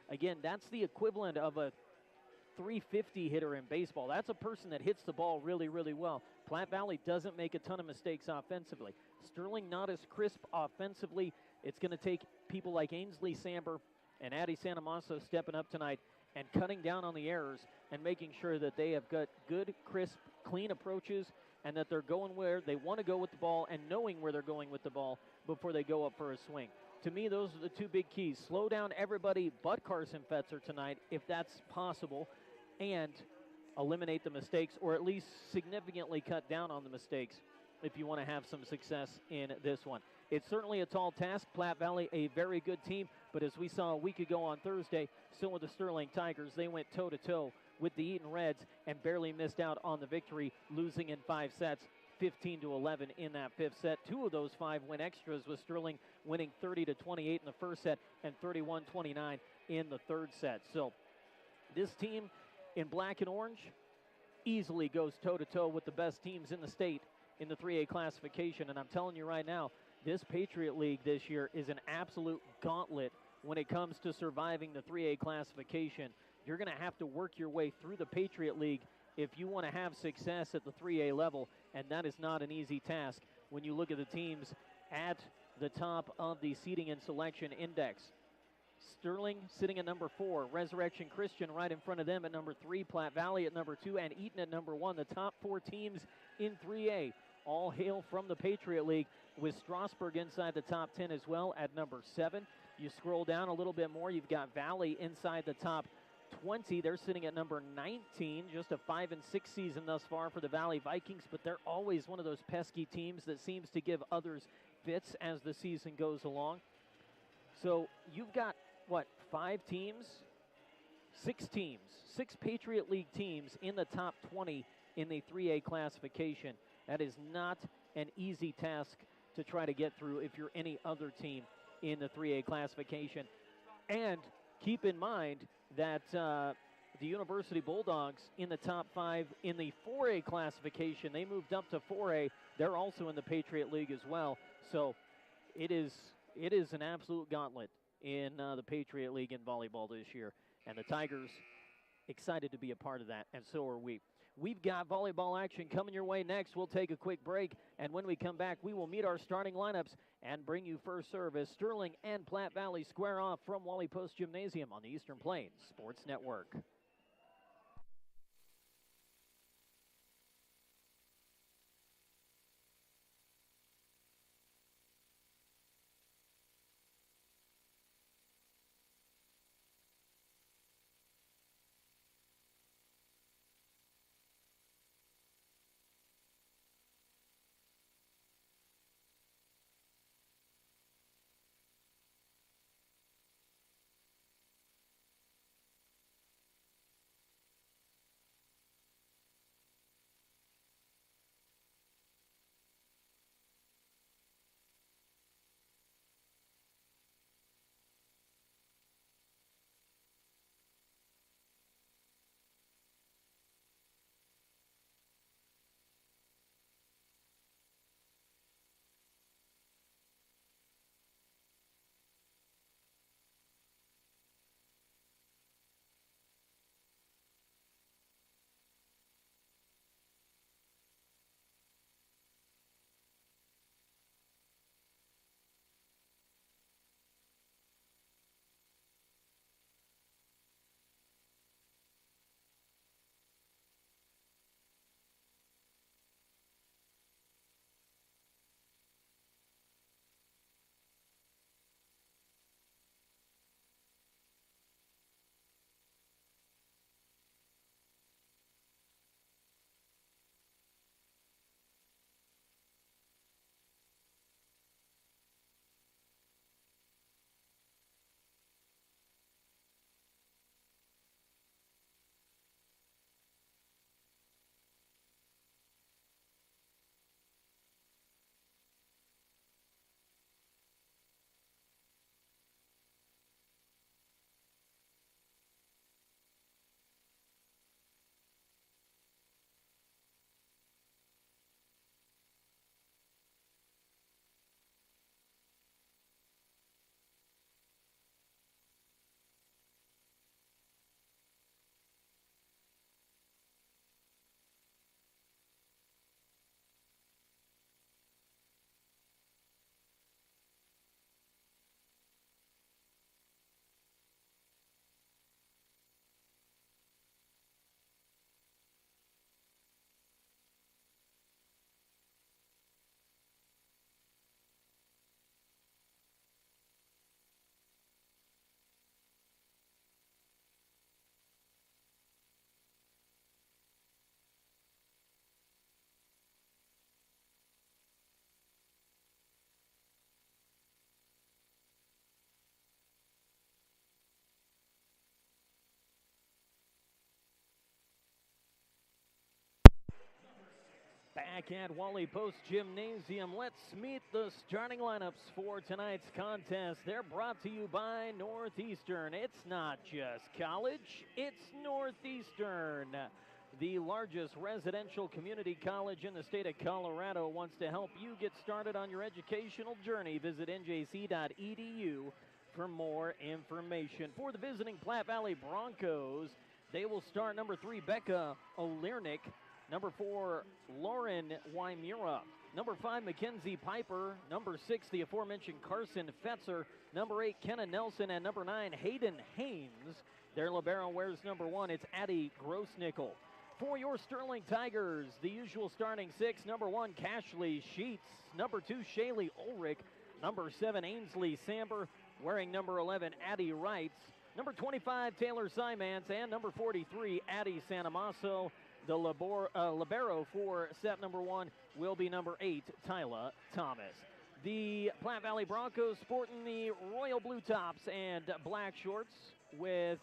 Again, that's the equivalent of a 350 hitter in baseball. That's a person that hits the ball really, really well. Platte Valley doesn't make a ton of mistakes offensively. Sterling not as crisp offensively. It's going to take people like Ainsley Samber and Addie Santamasso stepping up tonight and cutting down on the errors and making sure that they have got good, crisp, clean approaches and that they're going where they want to go with the ball and knowing where they're going with the ball before they go up for a swing. To me, those are the two big keys. Slow down everybody but Carson Fetzer tonight, if that's possible, and eliminate the mistakes, or at least significantly cut down on the mistakes if you want to have some success in this one. It's certainly a tall task. Platte Valley, a very good team, but as we saw a week ago on Thursday, still with the Sterling Tigers, they went toe-to-toe with the Eaton Reds and barely missed out on the victory, losing in 5 sets, 15-11 in that fifth set. 2 of those 5 went extras, with Sterling winning 30-28 in the first set and 31-29 in the third set. So this team in black and orange easily goes toe-to-toe with the best teams in the state in the 3A classification. And I'm telling you right now, this Patriot League this year is an absolute gauntlet when it comes to surviving the 3A classification. You're going to have to work your way through the Patriot League if you want to have success at the 3A level, and that is not an easy task when you look at the teams at the top of the seeding and selection index. Sterling sitting at number 4, Resurrection Christian right in front of them at number 3, Platte Valley at number 2, and Eaton at number 1. The top 4 teams in 3A all hail from the Patriot League, with Strasburg inside the top 10 as well at number 7. You scroll down a little bit more, you've got Valley inside the top 20. They're sitting at number 19, just a 5-6 season thus far for the Valley Vikings, but they're always one of those pesky teams that seems to give others fits as the season goes along. So you've got, 5 teams? 6 teams, 6 Patriot League teams in the top 20 in the 3A classification. That is not an easy task to try to get through if you're any other team in the 3A classification. And keep in mind that the University Bulldogs in the top 5 in the 4A classification, they moved up to 4A. They're also in the Patriot League as well. So it is an absolute gauntlet in the Patriot League in volleyball this year. And the Tigers excited to be a part of that, and so are we. We've got volleyball action coming your way next. We'll take a quick break, and when we come back, we will meet our starting lineups and bring you first serve as Sterling and Platte Valley square off from Wally Post Gymnasium on the Eastern Plains Sports Network. Back at Wally Post Gymnasium, let's meet the starting lineups for tonight's contest. They're brought to you by Northeastern. It's not just college, it's Northeastern. The largest residential community college in the state of Colorado wants to help you get started on your educational journey. Visit njc.edu for more information. For the visiting Platte Valley Broncos, they will start number 3, Becca Oliernik. Number 4, Lauren Wymura. Number 5, Mackenzie Piper. Number 6, the aforementioned Carson Fetzer. Number 8, Kenna Nelson. And number 9, Hayden Haynes. Their libero wears number 1. It's Addie Grossnickel. For your Sterling Tigers, the usual starting 6. Number 1, Cashley Sheets. Number 2, Shaylee Ulrich. Number 7, Ainsley Samber. Wearing number 11, Addie Wrights. Number 25, Taylor Simance. And number 43, Addie Sanamaso. The libero for set number 1 will be number 8, Tyla Thomas. The Platte Valley Broncos sporting the royal blue tops and black shorts with,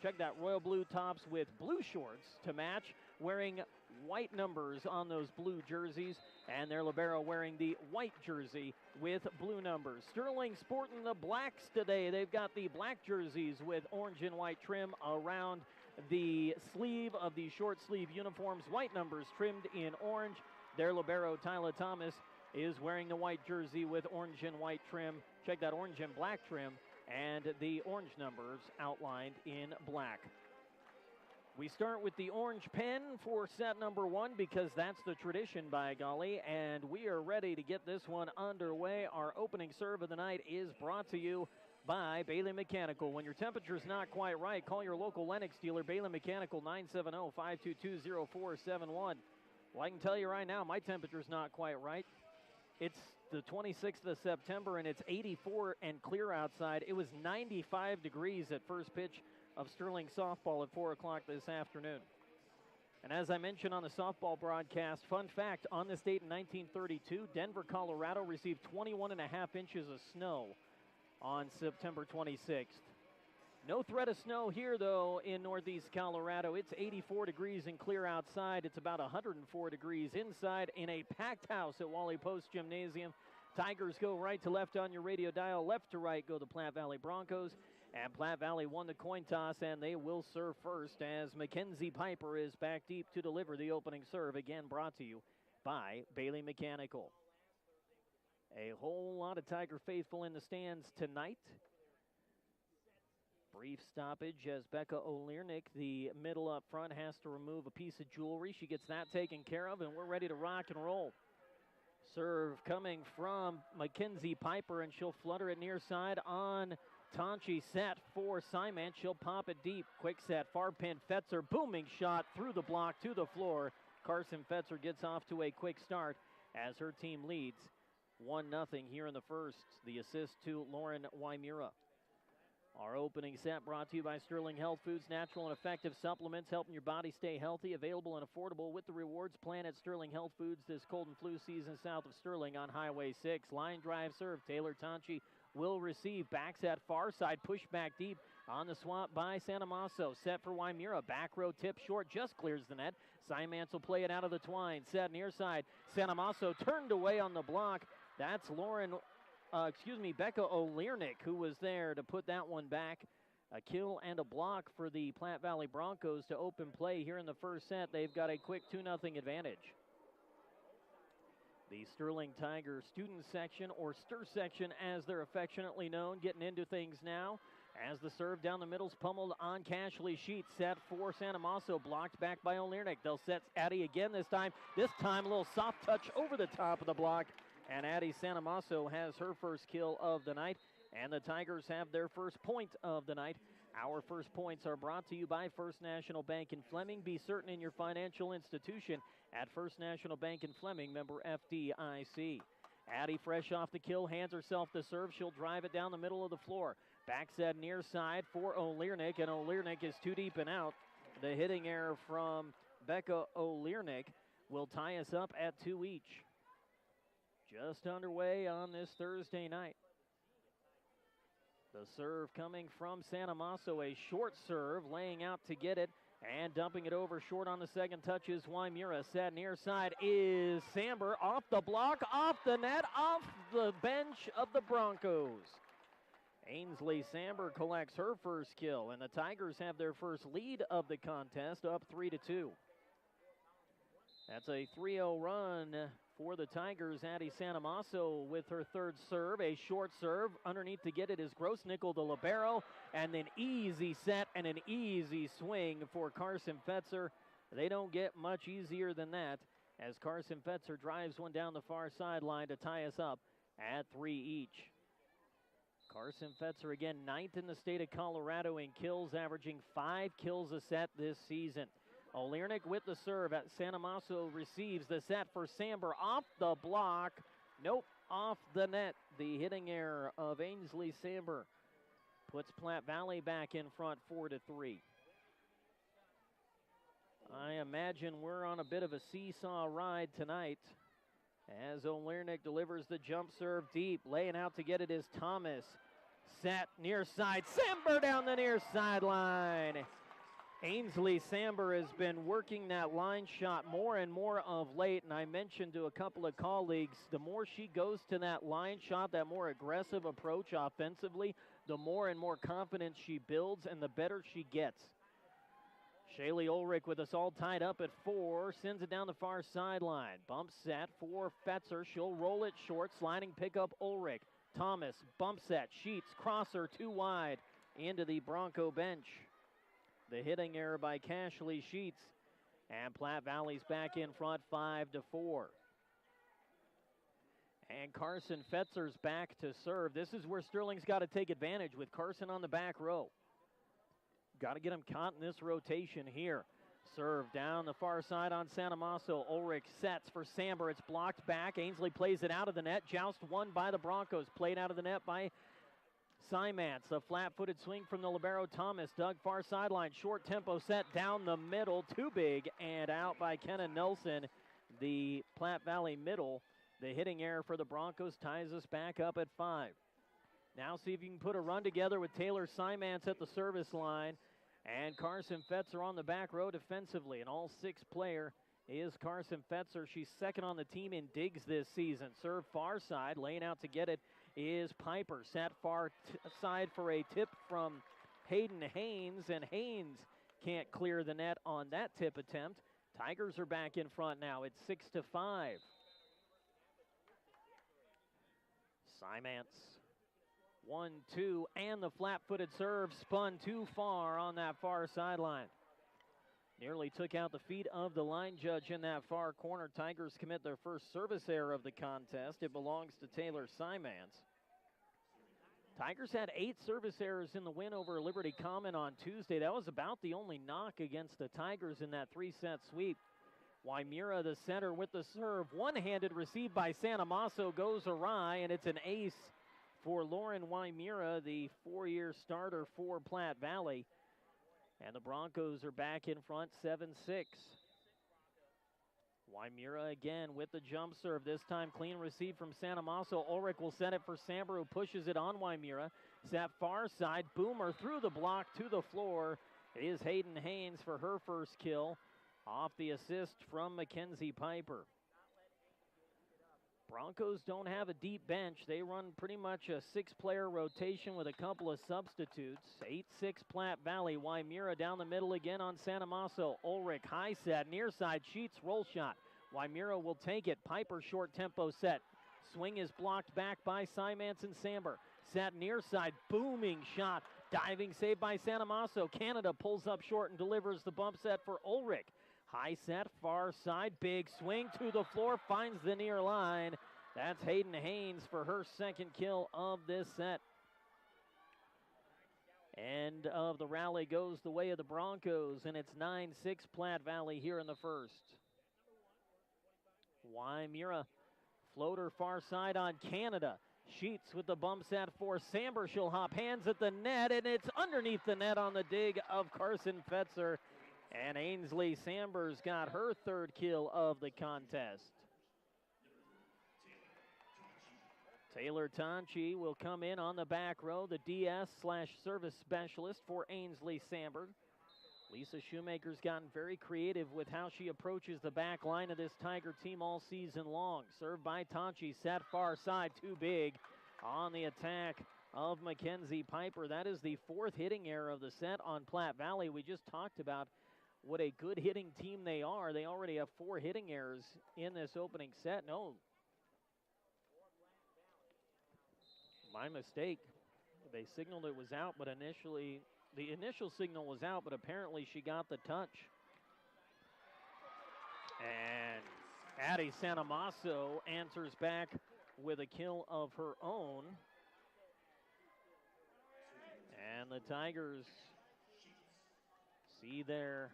check that, royal blue tops with blue shorts to match, wearing white numbers on those blue jerseys, and their libero wearing the white jersey with blue numbers. Sterling sporting the blacks today. They've got the black jerseys with orange and white trim around the sleeve of the short sleeve uniforms, white numbers trimmed in orange. Their libero, Tyla Thomas, is wearing the white jersey with orange and white trim. Check that, orange and black trim, and the orange numbers outlined in black. We start with the orange pen for set number 1 because that's the tradition, by golly, and we are ready to get this one underway. Our opening serve of the night is brought to you by Bailey Mechanical. When your temperature's not quite right, call your local Lennox dealer, Bailey Mechanical, 970-522-0471. Well, I can tell you right now, my temperature's not quite right. It's the 26th of September, and it's 84 and clear outside. It was 95 degrees at first pitch of Sterling softball at 4 o'clock this afternoon. And as I mentioned on the softball broadcast, fun fact, on this date in 1932, Denver, Colorado received 21 and a half inches of snow on September 26th. No threat of snow here, though, in northeast Colorado. It's 84 degrees and clear outside. It's about 104 degrees inside in a packed house at Wally Post Gymnasium. Tigers go right to left on your radio dial. Left to right go the Platte Valley Broncos. And Platte Valley won the coin toss, and they will serve first as Mackenzie Piper is back deep to deliver the opening serve. Again, brought to you by Bailey Mechanical. A whole lot of Tiger faithful in the stands tonight. Brief stoppage as Becca Oliernik, the middle up front, has to remove a piece of jewelry. She gets that taken care of, and we're ready to rock and roll. Serve coming from Mackenzie Piper, and she'll flutter it near side on Tonchi. Set for Simon. She'll pop it deep. Quick set, far pin, Fetzer, booming shot through the block to the floor. Carson Fetzer gets off to a quick start as her team leads 1-0 here in the first. The assist to Lauren Wymura. Our opening set brought to you by Sterling Health Foods, natural and effective supplements helping your body stay healthy, available and affordable with the rewards plan at Sterling Health Foods this cold and flu season south of Sterling on Highway 6. Line drive serve, Taylor Tonchi will receive, backs at far side, push back deep on the swap by Sanamaso. Set for Wymura, back row tip short, just clears the net. Simance will play it out of the twine, set near side. Sanamaso turned away on the block. That's Becca Oliernik, who was there to put that one back. A kill and a block for the Platte Valley Broncos to open play here in the first set. They've got a quick 2-0 advantage. The Sterling Tiger student section, or STIR section as they're affectionately known, getting into things now. As the serve down the middle's pummeled on Cashley Sheets. Set for Sanamaso, blocked back by Oliernik. They'll set Addie again this time. This time a little soft touch over the top of the block. And Addie Sanamaso has her first kill of the night, and the Tigers have their first point of the night. Our first points are brought to you by First National Bank in Fleming. Be certain in your financial institution at First National Bank in Fleming, member FDIC. Addie, fresh off the kill, hands herself the serve. She'll drive it down the middle of the floor. Back set near side for Oliernik, and Oliernik is too deep and out. The hitting error from Becca Oliernik will tie us up at 2 each. Just underway on this Thursday night. The serve coming from Sanamaso, a short serve, laying out to get it. And dumping it over short on the second touch is Wymura. Set near side is Samber. Off the block, off the net, off the bench of the Broncos. Ainsley Samber collects her first kill, and the Tigers have their first lead of the contest, up 3-2. That's a 3-0 run for the Tigers. Addie Sanamaso with her third serve, a short serve. Underneath to get it is Grossnickel, the libero, and an easy set and an easy swing for Carson Fetzer. They don't get much easier than that as Carson Fetzer drives one down the far sideline to tie us up at 3 each. Carson Fetzer again, 9th in the state of Colorado in kills, averaging 5 kills a set this season. Oliernik with the serve. At Sanamaso receives the set for Samber. Off the block. Nope, off the net. The hitting error of Ainsley Samber puts Platte Valley back in front 4-3. I imagine we're on a bit of a seesaw ride tonight as Oliernik delivers the jump serve deep. Laying out to get it is Thomas. Set near side. Samber down the near sideline. Ainsley Samber has been working that line shot more and more of late, and I mentioned to a couple of colleagues, the more she goes to that line shot, that more aggressive approach offensively, the more and more confidence she builds and the better she gets. Shaylee Ulrich with us all tied up at 4, sends it down the far sideline. Bump set for Fetzer. She'll roll it short, sliding pickup Ulrich. Thomas, bump set, Sheets, crosser, too wide, into the Bronco bench. The hitting error by Cashley Sheets. And Platte Valley's back in front 5-4. And Carson Fetzer's back to serve. This is where Sterling's got to take advantage with Carson on the back row. Got to get him caught in this rotation here. Serve down the far side on Sanamaso. Ulrich sets for Samber. It's blocked back. Ainsley plays it out of the net. Joust won by the Broncos. Played out of the net by Simance. A flat-footed swing from the libero Thomas. Dug far sideline. Short tempo set down the middle. Too big and out by Kenna Nelson. The Platte Valley middle. The hitting error for the Broncos ties us back up at 5. Now see if you can put a run together with Taylor Simance at the service line. And Carson Fetzer on the back row defensively. An all-6 player is Carson Fetzer. She's second on the team in digs this season. Serve far side. Laying out to get it is Piper. Set far side for a tip from Hayden Haynes. And Haynes can't clear the net on that tip attempt. Tigers are back in front now. It's 6-5. Simance. 1-2, and the flat-footed serve spun too far on that far sideline. Nearly took out the feet of the line judge in that far corner. Tigers commit their first service error of the contest. It belongs to Taylor Simance. Tigers had 8 service errors in the win over Liberty Common on Tuesday. That was about the only knock against the Tigers in that 3-set sweep. Wymura, the center, with the serve. One-handed receive by Sanamaso goes awry, and it's an ace for Lauren Wymura, the 4-year starter for Platte Valley. And the Broncos are back in front 7-6. Wymura again with the jump serve. This time clean receive from Sanamaso. Ulrich will set it for Samber, who pushes it on Wymura. Set far side. Boomer through the block to the floor. It is Hayden Haynes for her first kill off the assist from Mackenzie Piper. Broncos don't have a deep bench. They run pretty much a 6-player rotation with a couple of substitutes. 8-6 Platte Valley. Wymura down the middle again on Sanamaso. Ulrich high set, near side, Sheets roll shot. Wymura will take it. Piper short tempo set. Swing is blocked back by Simance and Samber. Set near side, booming shot. Diving save by Sanamaso. Canada pulls up short and delivers the bump set for Ulrich. High set, far side, big swing to the floor, finds the near line. That's Hayden Haynes for her second kill of this set. End of the rally goes the way of the Broncos, and it's 9-6 Platte Valley here in the first. Wymura, floater far side on Canada. Sheets with the bump set for Samber. She'll hop hands at the net, and it's underneath the net on the dig of Carson Fetzer. And Ainsley Samber's got her third kill of the contest. Taylor Tonchi will come in on the back row, the DS/service specialist for Ainsley Samber. Lisa Shoemaker's gotten very creative with how she approaches the back line of this Tiger team all season long. Served by Tonchi, set far side, too big on the attack of Mackenzie Piper. That is the 4th hitting error of the set on Platte Valley. We just talked about what a good hitting team they are. They already have 4 hitting errors in this opening set. No, my mistake. They signaled it was out, but initially, the initial signal was out, but apparently she got the touch. And Addie Sanamaso answers back with a kill of her own. And the Tigers see their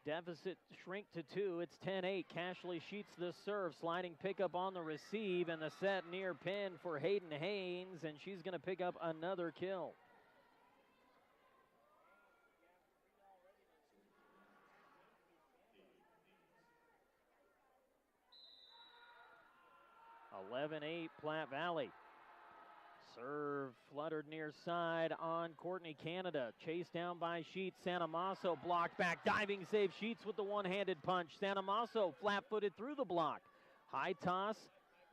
deficit shrink to 2. It's 10-8. Cashley Sheets the serve. Sliding pickup on the receive, and the set near pin for Hayden Haynes, and she's going to pick up another kill. (11-8) Platte Valley. Serve fluttered near side on Courtney Canada. Chased down by Sheets. Sanamaso blocked back. Diving save. Sheets with the one-handed punch. Sanamaso flat-footed through the block. High toss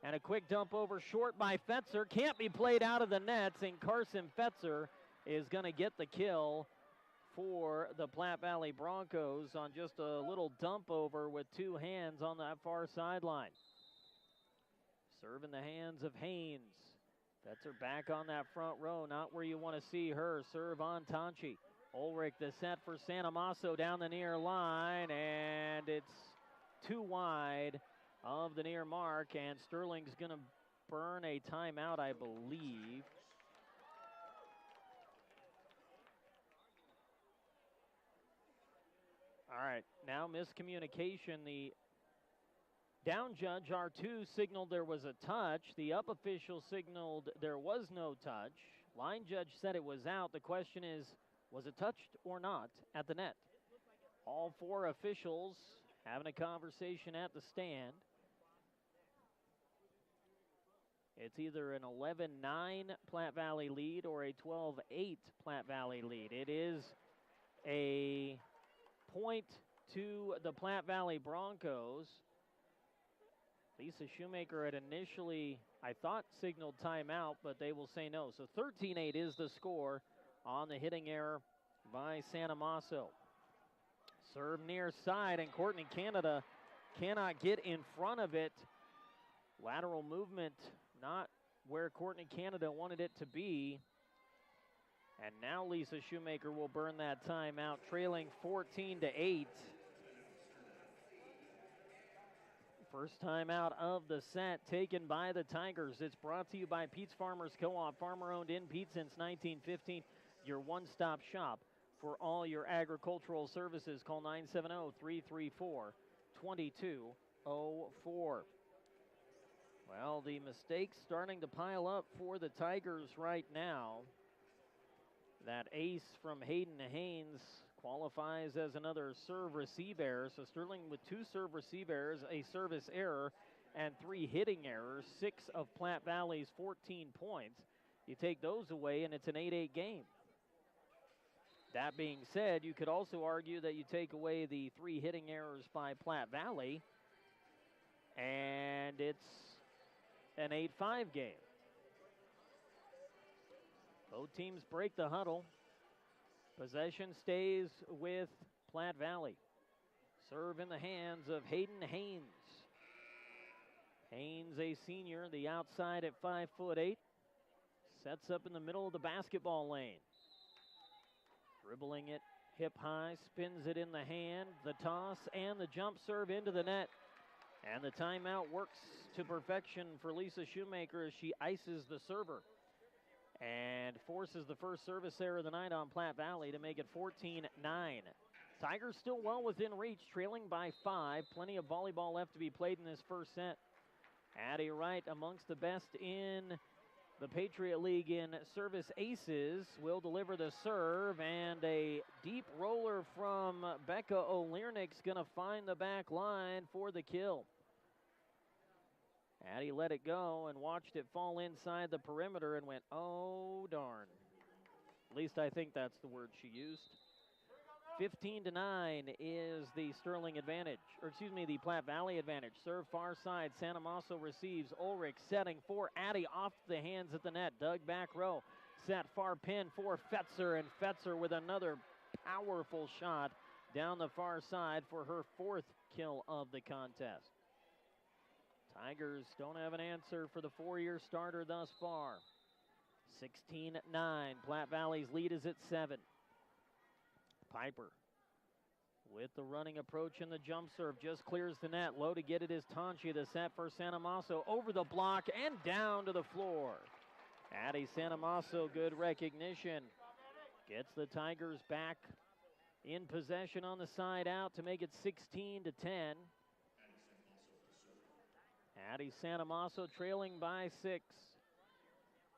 and a quick dump over short by Fetzer. Can't be played out of the nets, and Carson Fetzer is going to get the kill for the Platte Valley Broncos on just a little dump over with 2 hands on that far sideline. Serve in the hands of Haynes. Fetzer back on that front row, not where you want to see her. Serve on Tonchi. Ulrich the set for Sanamaso down the near line, and it's too wide of the near mark, and Sterling's going to burn a timeout, I believe. All right, now miscommunication. The down judge, R2, signaled there was a touch. The up official signaled there was no touch. Line judge said it was out. The question is, was it touched or not at the net? All 4 officials having a conversation at the stand. It's either an 11-9 Platte Valley lead or a 12-8 Platte Valley lead. It is a point to the Platte Valley Broncos. Lisa Shoemaker had initially, I thought, signaled timeout, but they will say no. So 13-8 is the score on the hitting error by Sanamaso. Serve near side, and Courtney Canada cannot get in front of it. Lateral movement, not where Courtney Canada wanted it to be. And now Lisa Shoemaker will burn that timeout, trailing 14-8. First time out of the set taken by the Tigers. It's brought to you by Pete's Farmers Co-op, farmer-owned in Pete since 1915. Your one-stop shop for all your agricultural services. Call 970-334-2204. Well, the mistakes starting to pile up for the Tigers right now. That ace from Hayden Haynes qualifies as another serve-receive error. So Sterling with 2 serve-receive errors, a service error, and 3 hitting errors. 6 of Platte Valley's 14 points. You take those away, and it's an 8-8 game. That being said, you could also argue that you take away the 3 hitting errors by Platte Valley, and it's an 8-5 game. Both teams break the huddle. Possession stays with Platte Valley. Serve in the hands of Hayden Haynes. Haynes, a senior, the outside at 5'8", sets up in the middle of the basketball lane. Dribbling it hip high, spins it in the hand, the toss, and the jump serve into the net. And the timeout works to perfection for Lisa Shoemaker as she ices the server and forces the first service error of the night on Platte Valley to make it 14-9. Tigers still well within reach, trailing by 5. Plenty of volleyball left to be played in this first set. Addie Wright, amongst the best in the Patriot League in service aces, will deliver the serve, and a deep roller from Becca O'Learnick's going to find the back line for the kill. Addie let it go and watched it fall inside the perimeter and went, oh, darn. At least I think that's the word she used. 15-9 is the Sterling advantage, or excuse me, the Platte Valley advantage. Serve far side, Santa Maso receives. Ulrich setting for Addy off the hands at the net. Dug back row, set far pin for Fetzer, and Fetzer with another powerful shot down the far side for her 4th kill of the contest. Tigers don't have an answer for the 4-year starter thus far. 16-9, Platte Valley's lead is at 7. Piper with the running approach and the jump serve, just clears the net. Low to get it is Tanchi. The set for Santa Maso, over the block and down to the floor. Addie Santa Maso, good recognition. Gets the Tigers back in possession on the side out to make it 16-10. Addie Santa Maso trailing by 6.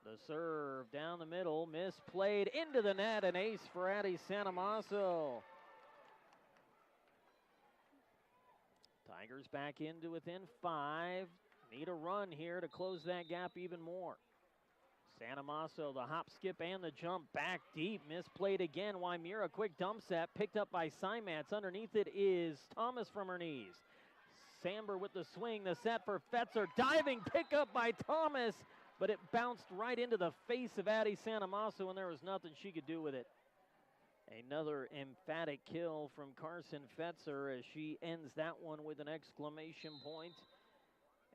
The serve down the middle, misplayed into the net, an ace for Addie Santa Maso. Tigers back into within 5. Need a run here to close that gap even more. Santa Maso, the hop, skip, and the jump back deep, misplayed again. Wymira, quick dump set, picked up by Simats. Underneath it is Thomas from her knees. Samber with the swing, the set for Fetzer, diving pickup by Thomas, but it bounced right into the face of Addie Santa Maso, and there was nothing she could do with it. Another emphatic kill from Carson Fetzer as she ends that one with an exclamation point.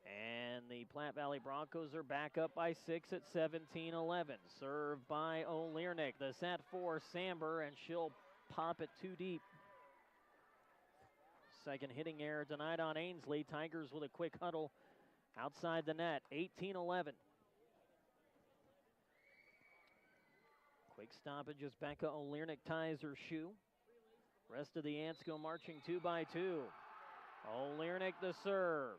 And the Platte Valley Broncos are back up by 6 at 17-11. Served by O'Learnick. The set for Samber, and she'll pop it too deep. Second hitting error tonight on Ainsley. Tigers with a quick huddle outside the net. 18-11. Quick stoppage as Becca O'Learnick ties her shoe. Rest of the Ants go marching 2 by 2. O'Learnick the serve.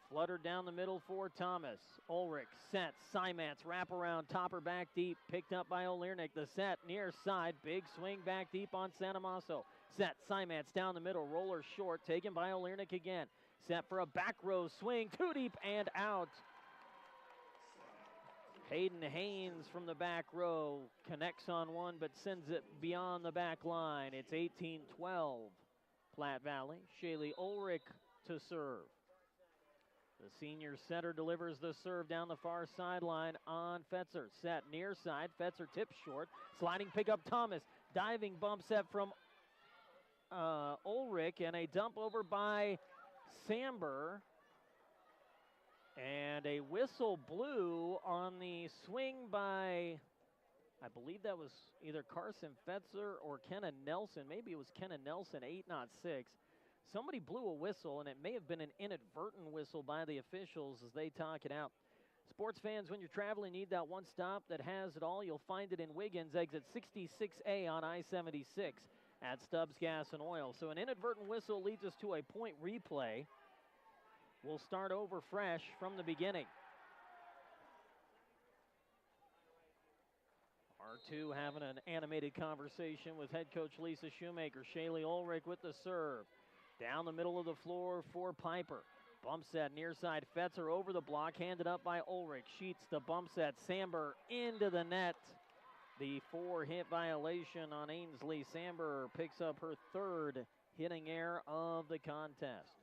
Fluttered down the middle for Thomas. Ulrich set. Simats wrap around, topper back deep. Picked up by O'Learnick. The set near side. Big swing back deep on Santa Maso. Set. Simats down the middle. Roller short. Taken by O'Learnick again. Set for a back row swing. Too deep and out. Hayden Haynes from the back row connects on one but sends it beyond the back line. It's 18-12. Platte Valley. Shaylee Ulrich to serve. The senior setter delivers the serve down the far sideline on Fetzer. Set near side. Fetzer tips short. Sliding pickup Thomas. Diving bump set from Ulrich, and a dump over by Samber. And a whistle blew on the swing by, I believe that was either Carson Fetzer or Kenna Nelson. Maybe it was Kenna Nelson, 8-6. Somebody blew a whistle, and it may have been an inadvertent whistle by the officials as they talk it out. Sports fans, when you're traveling, need that one stop that has it all. You'll find it in Wiggins, exit 66A on I-76 at Stubbs Gas and Oil. So an inadvertent whistle leads us to a point replay. We'll start over fresh from the beginning. R2 having an animated conversation with head coach Lisa Shoemaker. Shaylee Ulrich with the serve. Down the middle of the floor for Piper. Bump set near side. Fetzer over the block. Handed up by Ulrich. Sheets the bump set. Samber into the net. The 4-hit violation on Ainsley. Samber picks up her 3rd hitting error of the contest.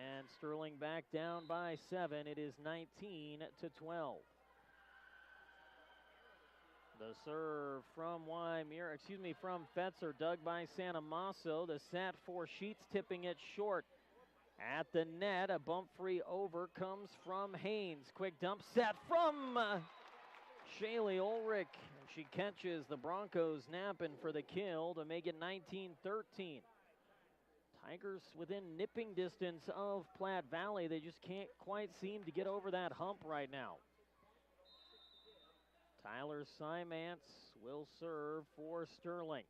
And Sterling back down by 7. It is 19-12. The serve from from Fetzer, dug by Santa Maso. The set for Sheets, tipping it short. At the net, a bump free over comes from Haynes. Quick dump set from Shaylee Ulrich. And she catches the Broncos napping for the kill to make it 19-13. Tigers within nipping distance of Platte Valley. They just can't quite seem to get over that hump right now. Tyler Simants will serve for Sterling.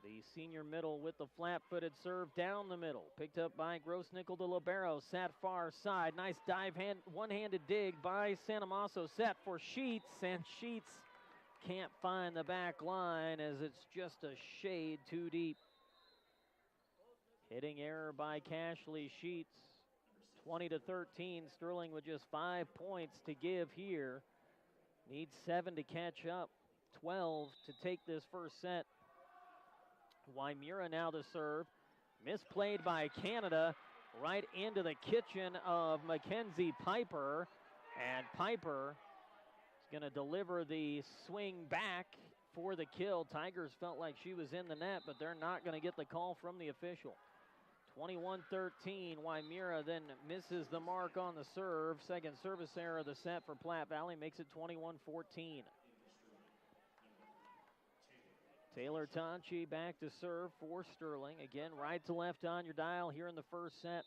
The senior middle with the flat-footed serve down the middle. Picked up by Gross-Nickel de Libero. Sat far side. Nice dive, one-handed dig by Santa Maso. Set for Sheets, and Sheets can't find the back line as it's just a shade too deep. Hitting error by Cashley Sheets. 20-13. Sterling with just 5 points to give here Needs 7 to catch up. 12 to take this first set. Wymira now to serve. Misplayed by Canada. Right into the kitchen of Mackenzie Piper. And Piper is going to deliver the swing back for the kill. Tigers felt like she was in the net, but they're not going to get the call from the official. 21-13. Wymira then misses the mark on the serve. Second service error of the set for Platte Valley makes it 21-14. Taylor Tonchi back to serve for Sterling. Again, right to left on your dial here in the first set.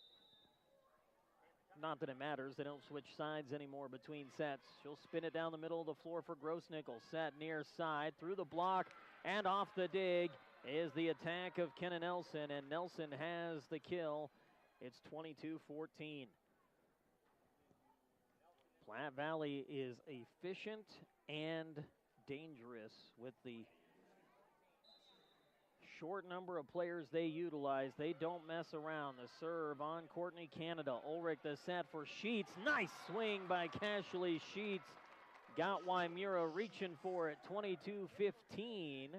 Not that it matters. They don't switch sides anymore between sets. She'll spin it down the middle of the floor for Grossnickel. Set near side through the block and off the dig is the attack of Kenna Nelson, and Nelson has the kill. It's 22-14. Platte Valley is efficient and dangerous with the short number of players they utilize. They don't mess around. The serve on Courtney Canada. Ulrich the set for Sheets. Nice swing by Cashley Sheets. Got Wymira reaching for it. 22-15.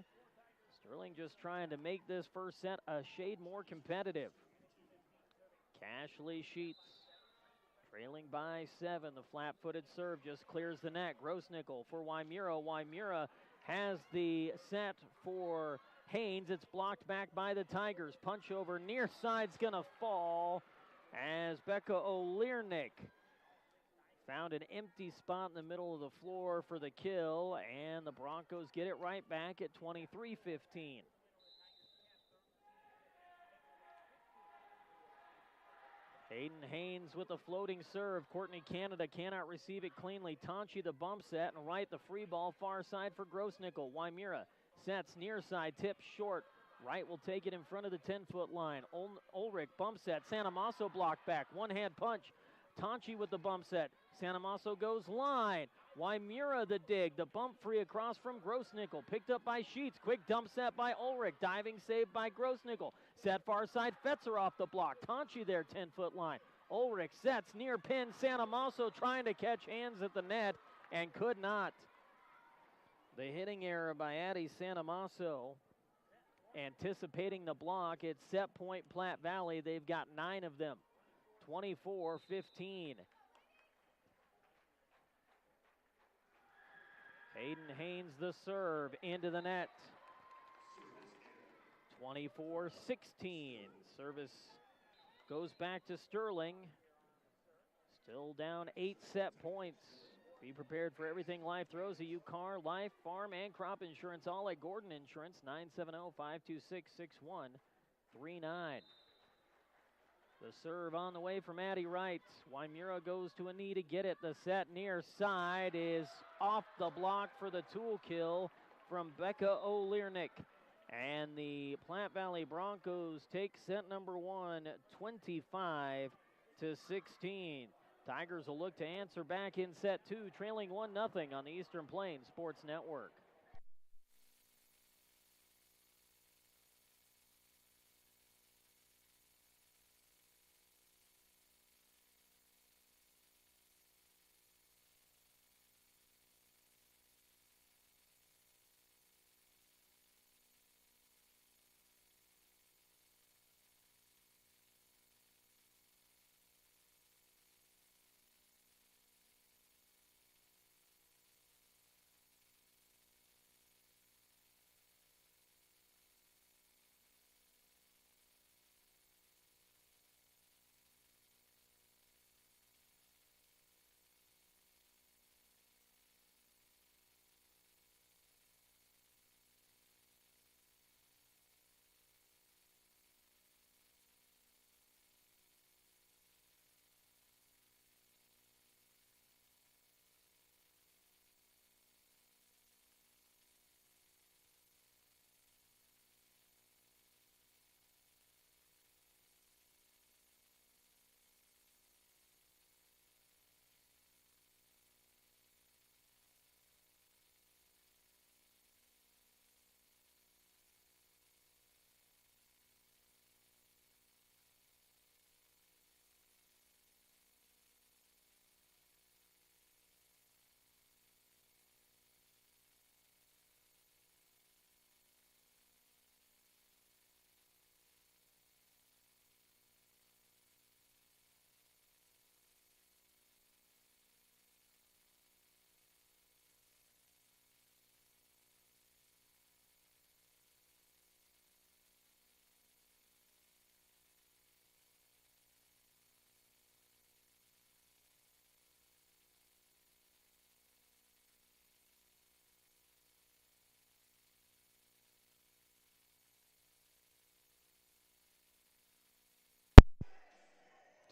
Sterling just trying to make this first set a shade more competitive. Cashley Sheets trailing by 7. The flat-footed serve just clears the net. Grossnickel for Wymira. Wymira has the set for Haynes. It's blocked back by the Tigers. Punch over near side's going to fall as Becca O'Learnick found an empty spot in the middle of the floor for the kill, and the Broncos get it right back at 23-15. Hayden Haynes with the floating serve. Courtney Canada cannot receive it cleanly. Tonchi the bump set, and right the free ball far side for Grossnickel. Wymira sets near side, tips short. Right will take it in front of the 10-foot line. Ulrich bump set. Sanamaso block back. One-hand punch. Tonchi with the bump set. Sanamaso goes line. Wymira the dig. The bump free across from Grossnickel. Picked up by Sheets. Quick dump set by Ulrich. Diving save by Grossnickel. Set far side. Fetzer off the block. Tonchi there, 10-foot line. Ulrich sets near pin. Sanamaso trying to catch hands at the net and could not. The hitting error by Addie Sanamaso. Anticipating the block. It's set point Platte Valley. They've got 9 of them. 24-15. Hayden Haynes the serve into the net. 24-16. Service goes back to Sterling. Still down 8 set points. Be prepared for everything life throws at you. Car, life, farm, and crop insurance, all at Gordon Insurance. 970-526-6139. The serve on the way from Addie Wright. Wymira goes to a knee to get it. The set near side is off the block for the tool kill from Becca O'Learnick. And the Platte Valley Broncos take set number 1, 25-16. Tigers will look to answer back in set 2, trailing 1-0 on the Eastern Plains Sports Network.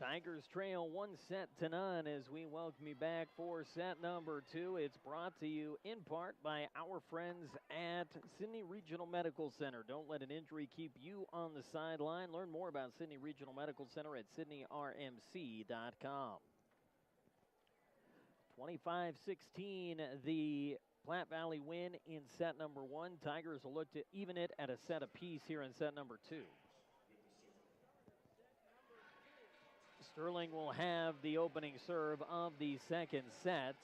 Tigers trail 1-0 as we welcome you back for set number 2. It's brought to you in part by our friends at Sidney Regional Medical Center. Don't let an injury keep you on the sideline. Learn more about Sidney Regional Medical Center at sydneyrmc.com. 25-16, the Platte Valley win in set number 1. Tigers will look to even it at a set apiece here in set number 2. Sterling will have the opening serve of the second set.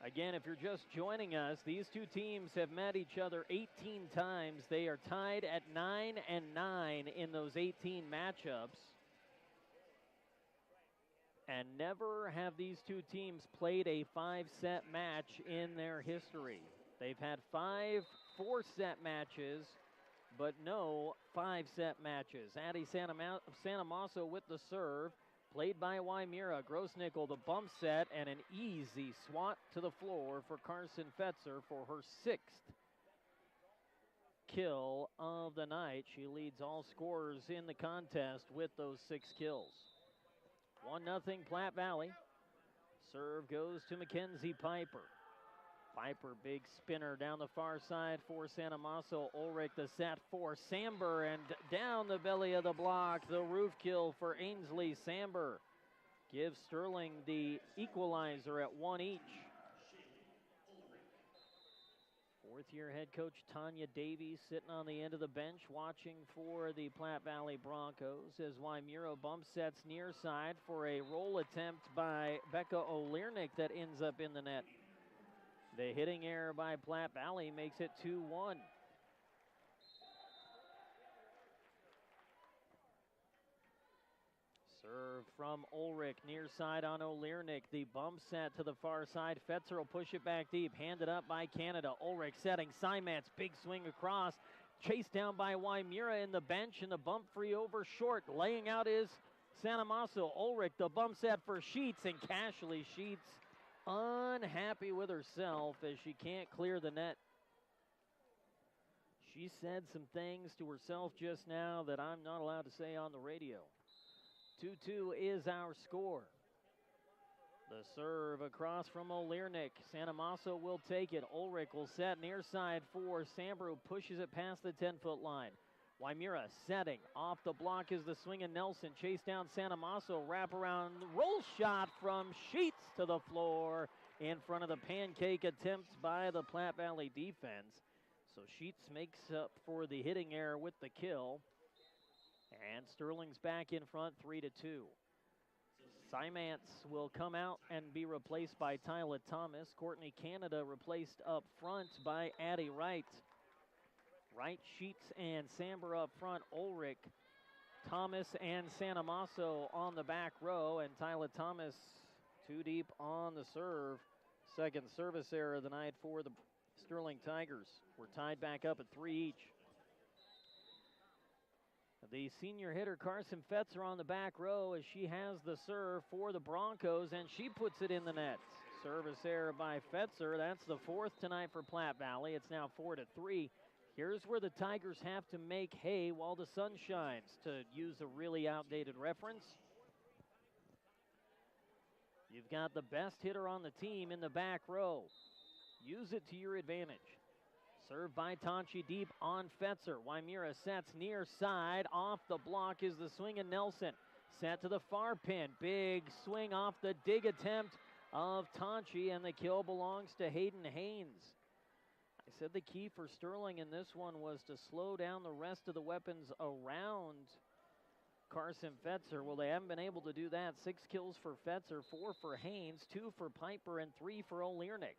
Again, if you're just joining us, these two teams have met each other 18 times. They are tied at 9-9 in those 18 matchups. And never have these two teams played a 5-set match in their history. They've had 5 4-set matches, but no 5-set matches. Addie Santamasso with the serve, played by Wymira. Grossnickel the bump set, and an easy swat to the floor for Carson Fetzer for her 6th kill of the night. She leads all scorers in the contest with those 6 kills. 1-0 Platte Valley. Serve goes to Mackenzie Piper. Piper, big spinner down the far side for Santamasso. Ulrich the set for Samber, and down the belly of the block, the roof kill for Ainsley Samber. Gives Sterling the equalizer at 1 each. Fourth-year head coach Tanya Davies sitting on the end of the bench watching for the Platte Valley Broncos as Wymira bump sets near side for a roll attempt by Becca O'Learnick that ends up in the net. The hitting error by Platte Valley makes it 2-1. Serve from Ulrich, near side on O'Learnick. The bump set to the far side. Fetzer will push it back deep. Handed up by Canada. Ulrich setting. Simats, big swing across. Chased down by Wymira in the bench, and the bump free over short. Laying out is Santamasso. Ulrich, the bump set for Sheets, and casually Sheets unhappy with herself as she can't clear the net. She said some things to herself just now that I'm not allowed to say on the radio. 2-2 is our score. The serve across from O'Learnick. Santamasso will take it. Ulrich will set near side for Samber, who pushes it past the 10-foot line. Wymira setting. Off the block is the swing of Nelson. Chase down Santamasso. Wrap around. Roll shot from Sheets to the floor in front of the pancake attempt by the Platte Valley defense. So Sheets makes up for the hitting error with the kill. And Sterling's back in front 3-2. Simants will come out and be replaced by Tyler Thomas. Courtney Canada replaced up front by Addie Wright. Wright, Sheets, and Samber up front. Ulrich, Thomas, and Santamasso on the back row. And Tyler Thomas too deep on the serve. Second service error of the night for the Sterling Tigers. We're tied back up at 3 each. The senior hitter Carson Fetzer on the back row as she has the serve for the Broncos, and she puts it in the net. Service error by Fetzer. That's the 4th tonight for Platte Valley. It's now 4-3. Here's where the Tigers have to make hay while the sun shines, to use a really outdated reference. You've got the best hitter on the team in the back row. Use it to your advantage. Served by Tonchi deep on Fetzer. Wymira sets near side. Off the block is the swing of Nelson. Set to the far pin. Big swing off the dig attempt of Tonchi, and the kill belongs to Hayden Haynes. I said the key for Sterling in this one was to slow down the rest of the weapons around Carson Fetzer. Well, they haven't been able to do that. 6 kills for Fetzer, 4 for Haynes, 2 for Piper, and 3 for O'Learnick.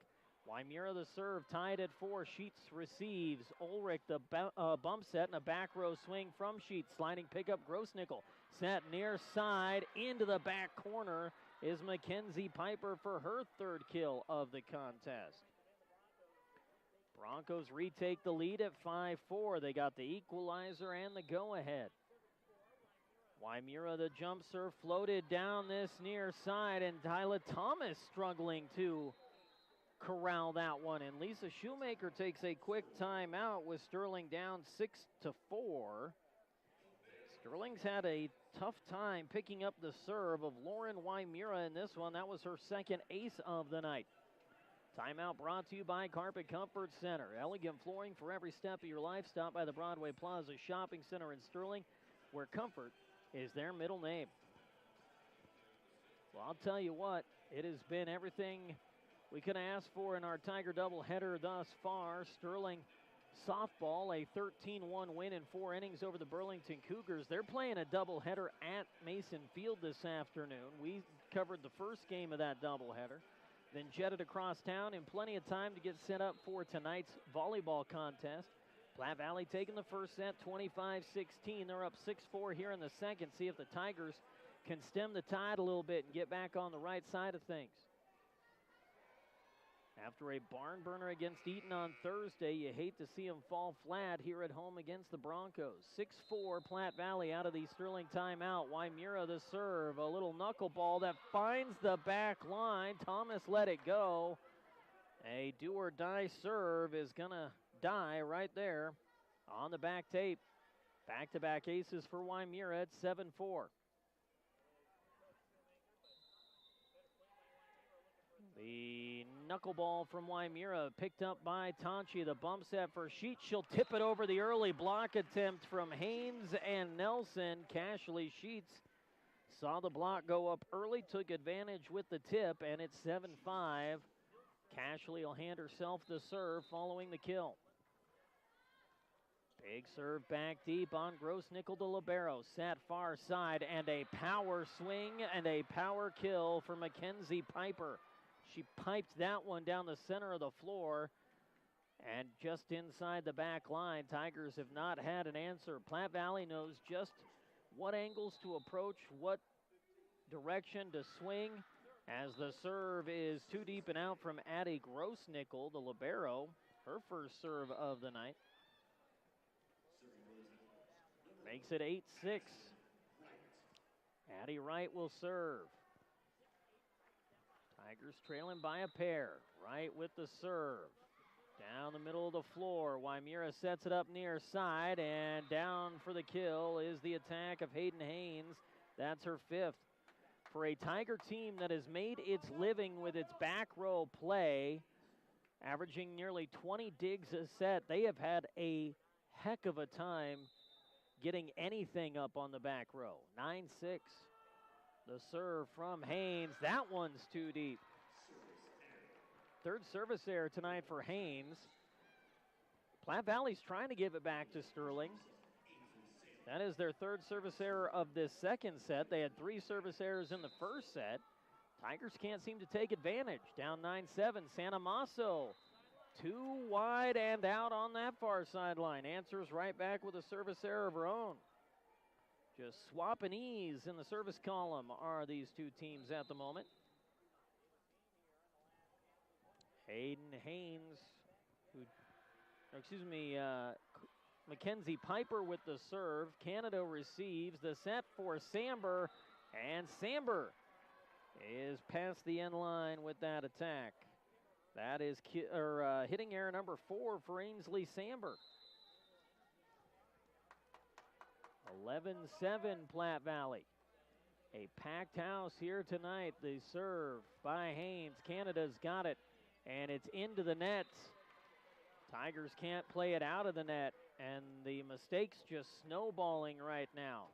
Wymira the serve, tied at 4. Sheets receives. Ulrich the bump set and a back row swing from Sheets. Sliding pickup, Grossnickel. Set near side into the back corner is Mackenzie Piper for her 3rd kill of the contest. Broncos retake the lead at 5-4. They got the equalizer and the go-ahead. Wymira the jump serve floated down this near side, and Tyler Thomas struggling to corral that one, and Lisa Shoemaker takes a quick timeout with Sterling down 6-4. Sterling's had a tough time picking up the serve of Lauren Wymura in this one. That was her second ace of the night. Timeout brought to you by Carpet Comfort Center. Elegant flooring for every step of your life. Stop by the Broadway Plaza Shopping Center in Sterling, where comfort is their middle name. Well, I'll tell you what, it has been everything we could ask for in our Tiger doubleheader thus far. Sterling softball, a 13-1 win in 4 innings over the Burlington Cougars. They're playing a doubleheader at Mason Field this afternoon. We covered the first game of that doubleheader, then jetted across town in plenty of time to get set up for tonight's volleyball contest. Platte Valley taking the first set, 25-16. They're up 6-4 here in the second. See if the Tigers can stem the tide a little bit and get back on the right side of things. After a barn burner against Eaton on Thursday, you hate to see them fall flat here at home against the Broncos. 6-4 Platte Valley out of the Sterling timeout. Wymura the serve, a little knuckleball that finds the back line. Thomas let it go. A do-or-die serve is going to die right there on the back tape. Back-to-back aces for Wymura at 7-4. The knuckleball from Wymura picked up by Tonchi. The bump set for Sheets. She'll tip it over the early block attempt from Haynes and Nelson. Cashley Sheets saw the block go up early, took advantage with the tip, and it's 7-5. Cashley will hand herself the serve following the kill. Big serve back deep on Gross-Nickel to Libero. Set far side, and a power swing and a power kill for Mackenzie Piper. She piped that one down the center of the floor and just inside the back line. Tigers have not had an answer. Platte Valley knows just what angles to approach, what direction to swing, as the serve is too deep and out from Addie Gross-Nickel, the libero, her first serve of the night. Makes it 8-6. Addie Wright will serve. Tigers trailing by a pair. Wright with the serve. Down the middle of the floor. Wymura sets it up near side, and down for the kill is the attack of Hayden Haynes. That's her 5th. For a Tiger team that has made its living with its back row play, averaging nearly 20 digs a set, they have had a heck of a time getting anything up on the back row. 9-6. The serve from Haynes. That one's too deep. Third service error tonight for Haynes. Platte Valley's trying to give it back to Sterling. That is their third service error of this second set. They had 3 service errors in the first set. Tigers can't seem to take advantage. Down 9-7. Santa Maso too wide and out on that far sideline. Answers right back with a service error of her own. Just swap and ease in the service column are these two teams at the moment. Hayden Haynes, Mackenzie Piper with the serve. Canada receives the set for Samber, and Samber is past the end line with that attack. That is hitting error number 4 for Ainsley Samber. 11-7 Platte Valley. A packed house here tonight. The serve by Haynes. Canada's got it, and it's into the net. Tigers can't play it out of the net, and the mistakes just snowballing right now.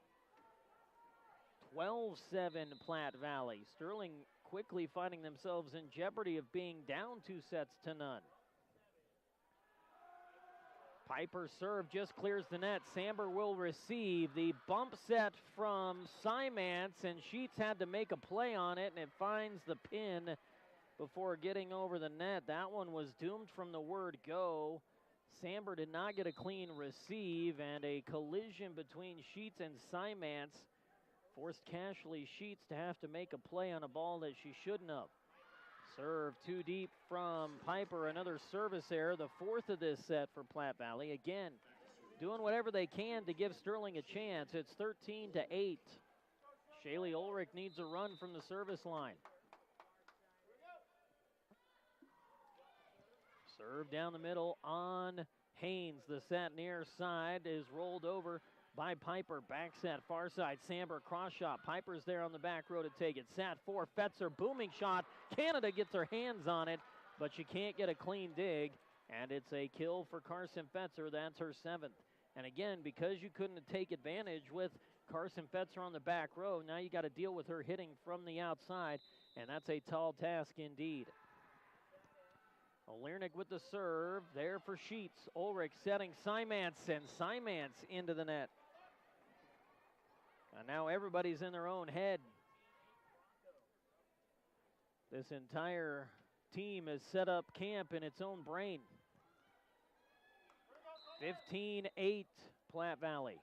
12-7 Platte Valley. Sterling quickly finding themselves in jeopardy of being down 2-0. Piper serve just clears the net. Samber will receive the bump set from Simance, and Sheets had to make a play on it, and it finds the pin before getting over the net. That one was doomed from the word go. Samber did not get a clean receive, and a collision between Sheets and Simance forced Cashley Sheets to have to make a play on a ball that she shouldn't have. Serve too deep from Piper. Another service error, the 4th of this set for Platte Valley. Again, doing whatever they can to give Sterling a chance. It's 13-8. Shaylee Ulrich needs a run from the service line. Serve down the middle on Haynes. The set near side is rolled over by Piper. Back set, far side. Samber, cross shot. Piper's there on the back row to take it. Sat 4, Fetzer, booming shot. Canada gets her hands on it, but she can't get a clean dig. And it's a kill for Carson Fetzer. That's her 7th. And again, because you couldn't take advantage with Carson Fetzer on the back row, now you got to deal with her hitting from the outside, and that's a tall task indeed. Olernick with the serve, there for Sheets. Ulrich setting Simance, and Simance into the net. And now everybody's in their own head. This entire team has set up camp in its own brain. 15-8, Platte Valley.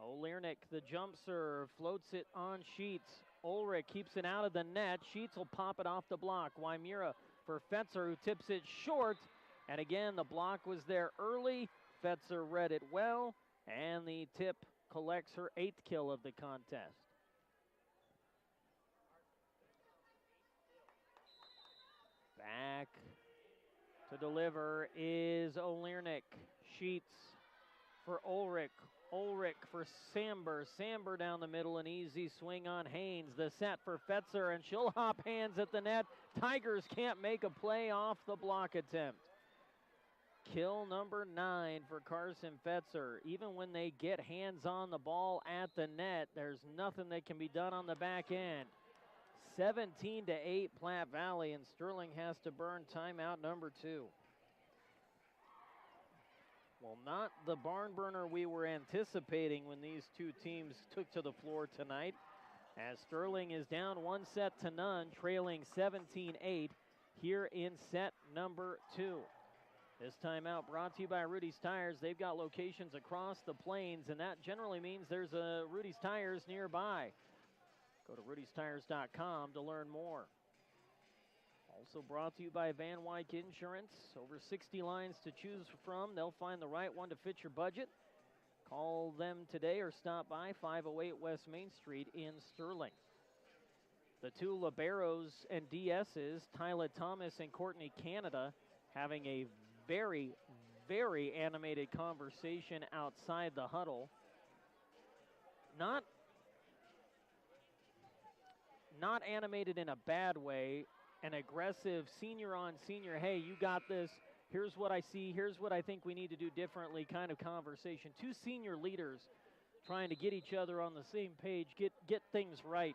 Olernick, the jump serve, floats it on Sheets. Ulrich keeps it out of the net. Sheets will pop it off the block. Wymira for Fetzer, who tips it short. And again, the block was there early. Fetzer read it well, and the tip collects her 8th kill of the contest. Back to deliver is Olernick. Sheets for Ulrich. Ulrich for Samber. Samber down the middle, an easy swing on Haynes. The set for Fetzer, and she'll hop hands at the net. Tigers can't make a play off the block attempt. Kill number 9 for Carson Fetzer. Even when they get hands on the ball at the net, there's nothing that can be done on the back end. 17-8 Platte Valley, and Sterling has to burn timeout number 2. Well, not the barn burner we were anticipating when these two teams took to the floor tonight, as Sterling is down 1-0, trailing 17-8 here in set number 2. This timeout brought to you by Rudy's Tires. They've got locations across the plains, and that generally means there's a Rudy's Tires nearby. Go to rudystires.com to learn more. Also brought to you by Van Wyck Insurance. Over 60 lines to choose from. They'll find the right one to fit your budget. Call them today or stop by 508 West Main Street in Sterling. The two liberos and DSs, Tyler Thomas and Courtney Canada, having a very, very animated conversation outside the huddle. Not animated in a bad way. An aggressive senior on senior, hey, you got this, here's what I see, here's what I think we need to do differently kind of conversation. Two senior leaders trying to get each other on the same page, get things right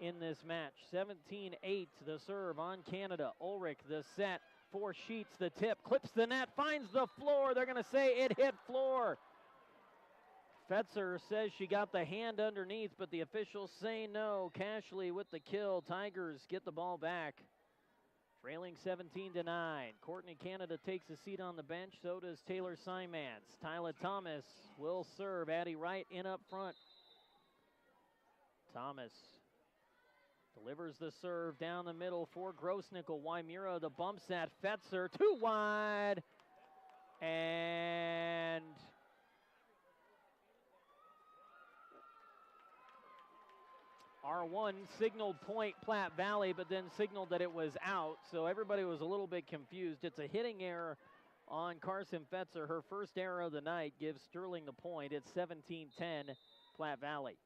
in this match. 17-8, the serve on Canada. Ulrich, the set, 4 Sheets, the tip, clips the net, finds the floor. They're going to say it hit floor. Fetzer says she got the hand underneath, but the officials say no. Cashley with the kill. Tigers get the ball back. Trailing 17-9. Courtney Canada takes a seat on the bench. So does Taylor Simance. Tyler Thomas will serve. Addie Wright in up front. Thomas delivers the serve down the middle for Grossnickel. Wymira the bumps at Fetzer. Too wide. And R1 signaled point Platte Valley, but then signaled that it was out, so everybody was a little bit confused. It's a hitting error on Carson Fetzer. Her first error of the night gives Sterling the point. It's 17-10 Platte Valley.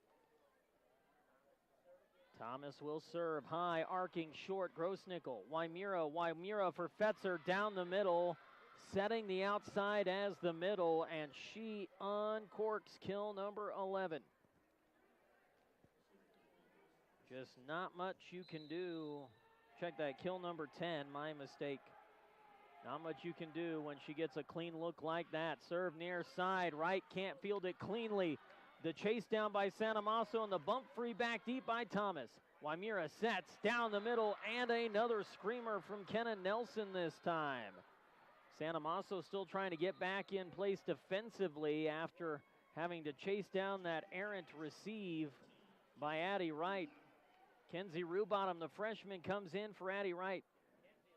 Thomas will serve high, arcing short, Grossnickel. Wymira for Fetzer down the middle, setting the outside as the middle, and she uncorks kill number 11. Just not much you can do. Check that, kill number 10, my mistake. Not much you can do when she gets a clean look like that. Serve near side, Wright can't field it cleanly. The chase down by Sanamaso and the bump free back deep by Thomas. Wymira sets down the middle, and another screamer from Kenna Nelson this time. Sanamaso still trying to get back in place defensively after having to chase down that errant receive by Addie Wright. Kenzie Rubottom, the freshman, comes in for Addie Wright.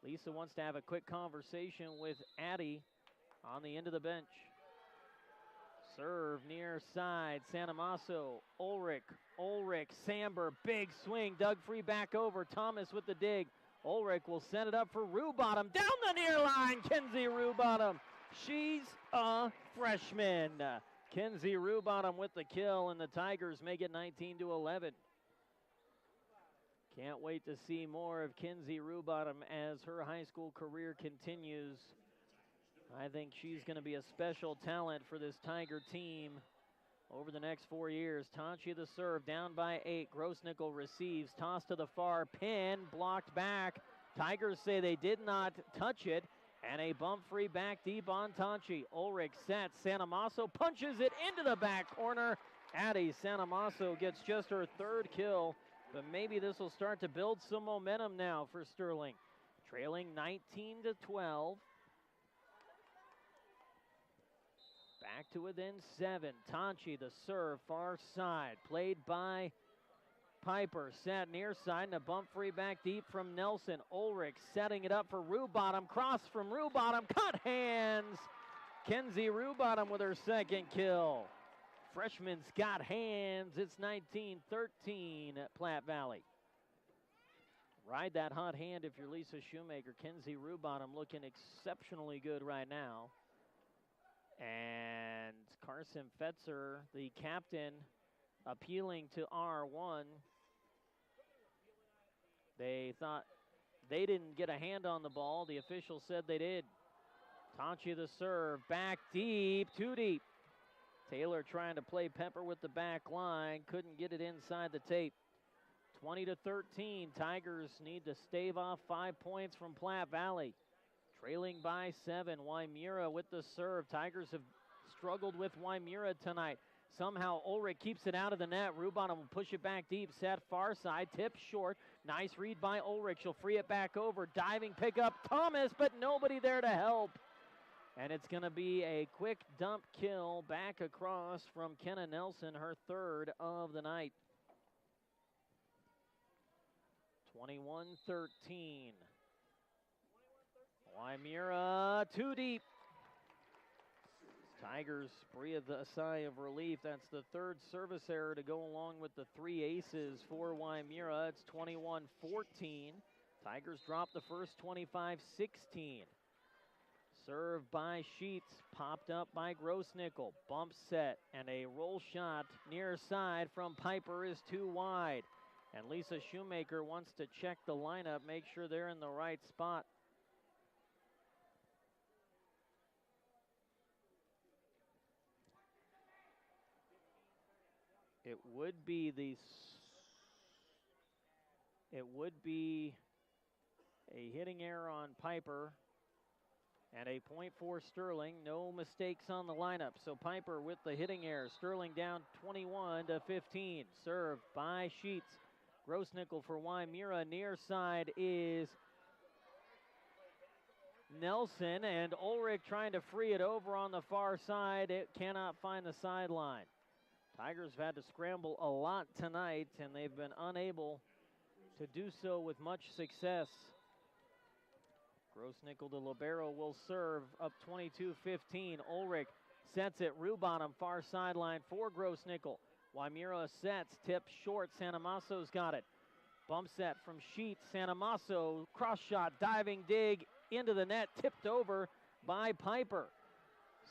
Lisa wants to have a quick conversation with Addie on the end of the bench. Serve near side, Sanamaso, Ulrich, Samber, big swing, dug free back over, Thomas with the dig. Ulrich will set it up for Rubottom, down the near line, Kenzie Rubottom. She's a freshman. Kenzie Rubottom with the kill, and the Tigers make it 19-11. Can't wait to see more of Kenzie Rubottom as her high school career continues. I think she's going to be a special talent for this Tiger team over the next 4 years. Tanchi the serve, down by 8. Grossnickel receives, toss to the far pin, blocked back. Tigers say they did not touch it, and a bump free back deep on Tanchi. Ulrich sets, Sanamaso punches it into the back corner. Addie Sanamaso gets just her 3rd kill, but maybe this will start to build some momentum now for Sterling. Trailing 19-12. Back to within 7. Tanchi the serve, far side, played by Piper. Set near side and a bump free back deep from Nelson. Ulrich setting it up for Rubottom. Cross from Rubottom, cut hands. Kenzie Rubottom with her 2nd kill. Freshman's got hands. It's 19-13 at Platte Valley. Ride that hot hand if you're Lisa Shoemaker. Kenzie Rubottom looking exceptionally good right now. And Carson Fetzer, the captain, appealing to R1. They thought they didn't get a hand on the ball. The official said they did. Tanchi the serve, back deep, too deep. Taylor trying to play Pepper with the back line, couldn't get it inside the tape. 20-13, Tigers need to stave off 5 points from Platte Valley. Trailing by 7, Waimura with the serve. Tigers have struggled with Waimura tonight. Somehow Ulrich keeps it out of the net. Rubottom will push it back deep. Set far side, tip short. Nice read by Ulrich. She'll free it back over. Diving pickup, Thomas, but nobody there to help. And it's going to be a quick dump kill back across from Kenna Nelson, her 3rd of the night. 21-13. Waimura too deep. Tigers breathe a sigh of relief. That's the 3rd service error to go along with the 3 aces for Waimura. It's 21-14. Tigers drop the first 25-16. Serve by Sheets, popped up by Grossnickel. Bump set and a roll shot near side from Piper is too wide. And Lisa Shoemaker wants to check the lineup, make sure they're in the right spot. It would be a hitting error on Piper and a point for Sterling. No mistakes on the lineup. So Piper with the hitting error. Sterling down 21-15. Serve by Sheets. Grossnickel for Waimura. Near side is Nelson, and Ulrich trying to free it over on the far side. It cannot find the sideline. Tigers have had to scramble a lot tonight, and they've been unable to do so with much success. Grossnickel to libero will serve up 22-15. Ulrich sets it. Rubottom far sideline for Grossnickel. Waimura sets, tips short. Sanamaso's got it. Bump set from Sheets. Sanamaso, cross shot, diving dig into the net, tipped over by Piper.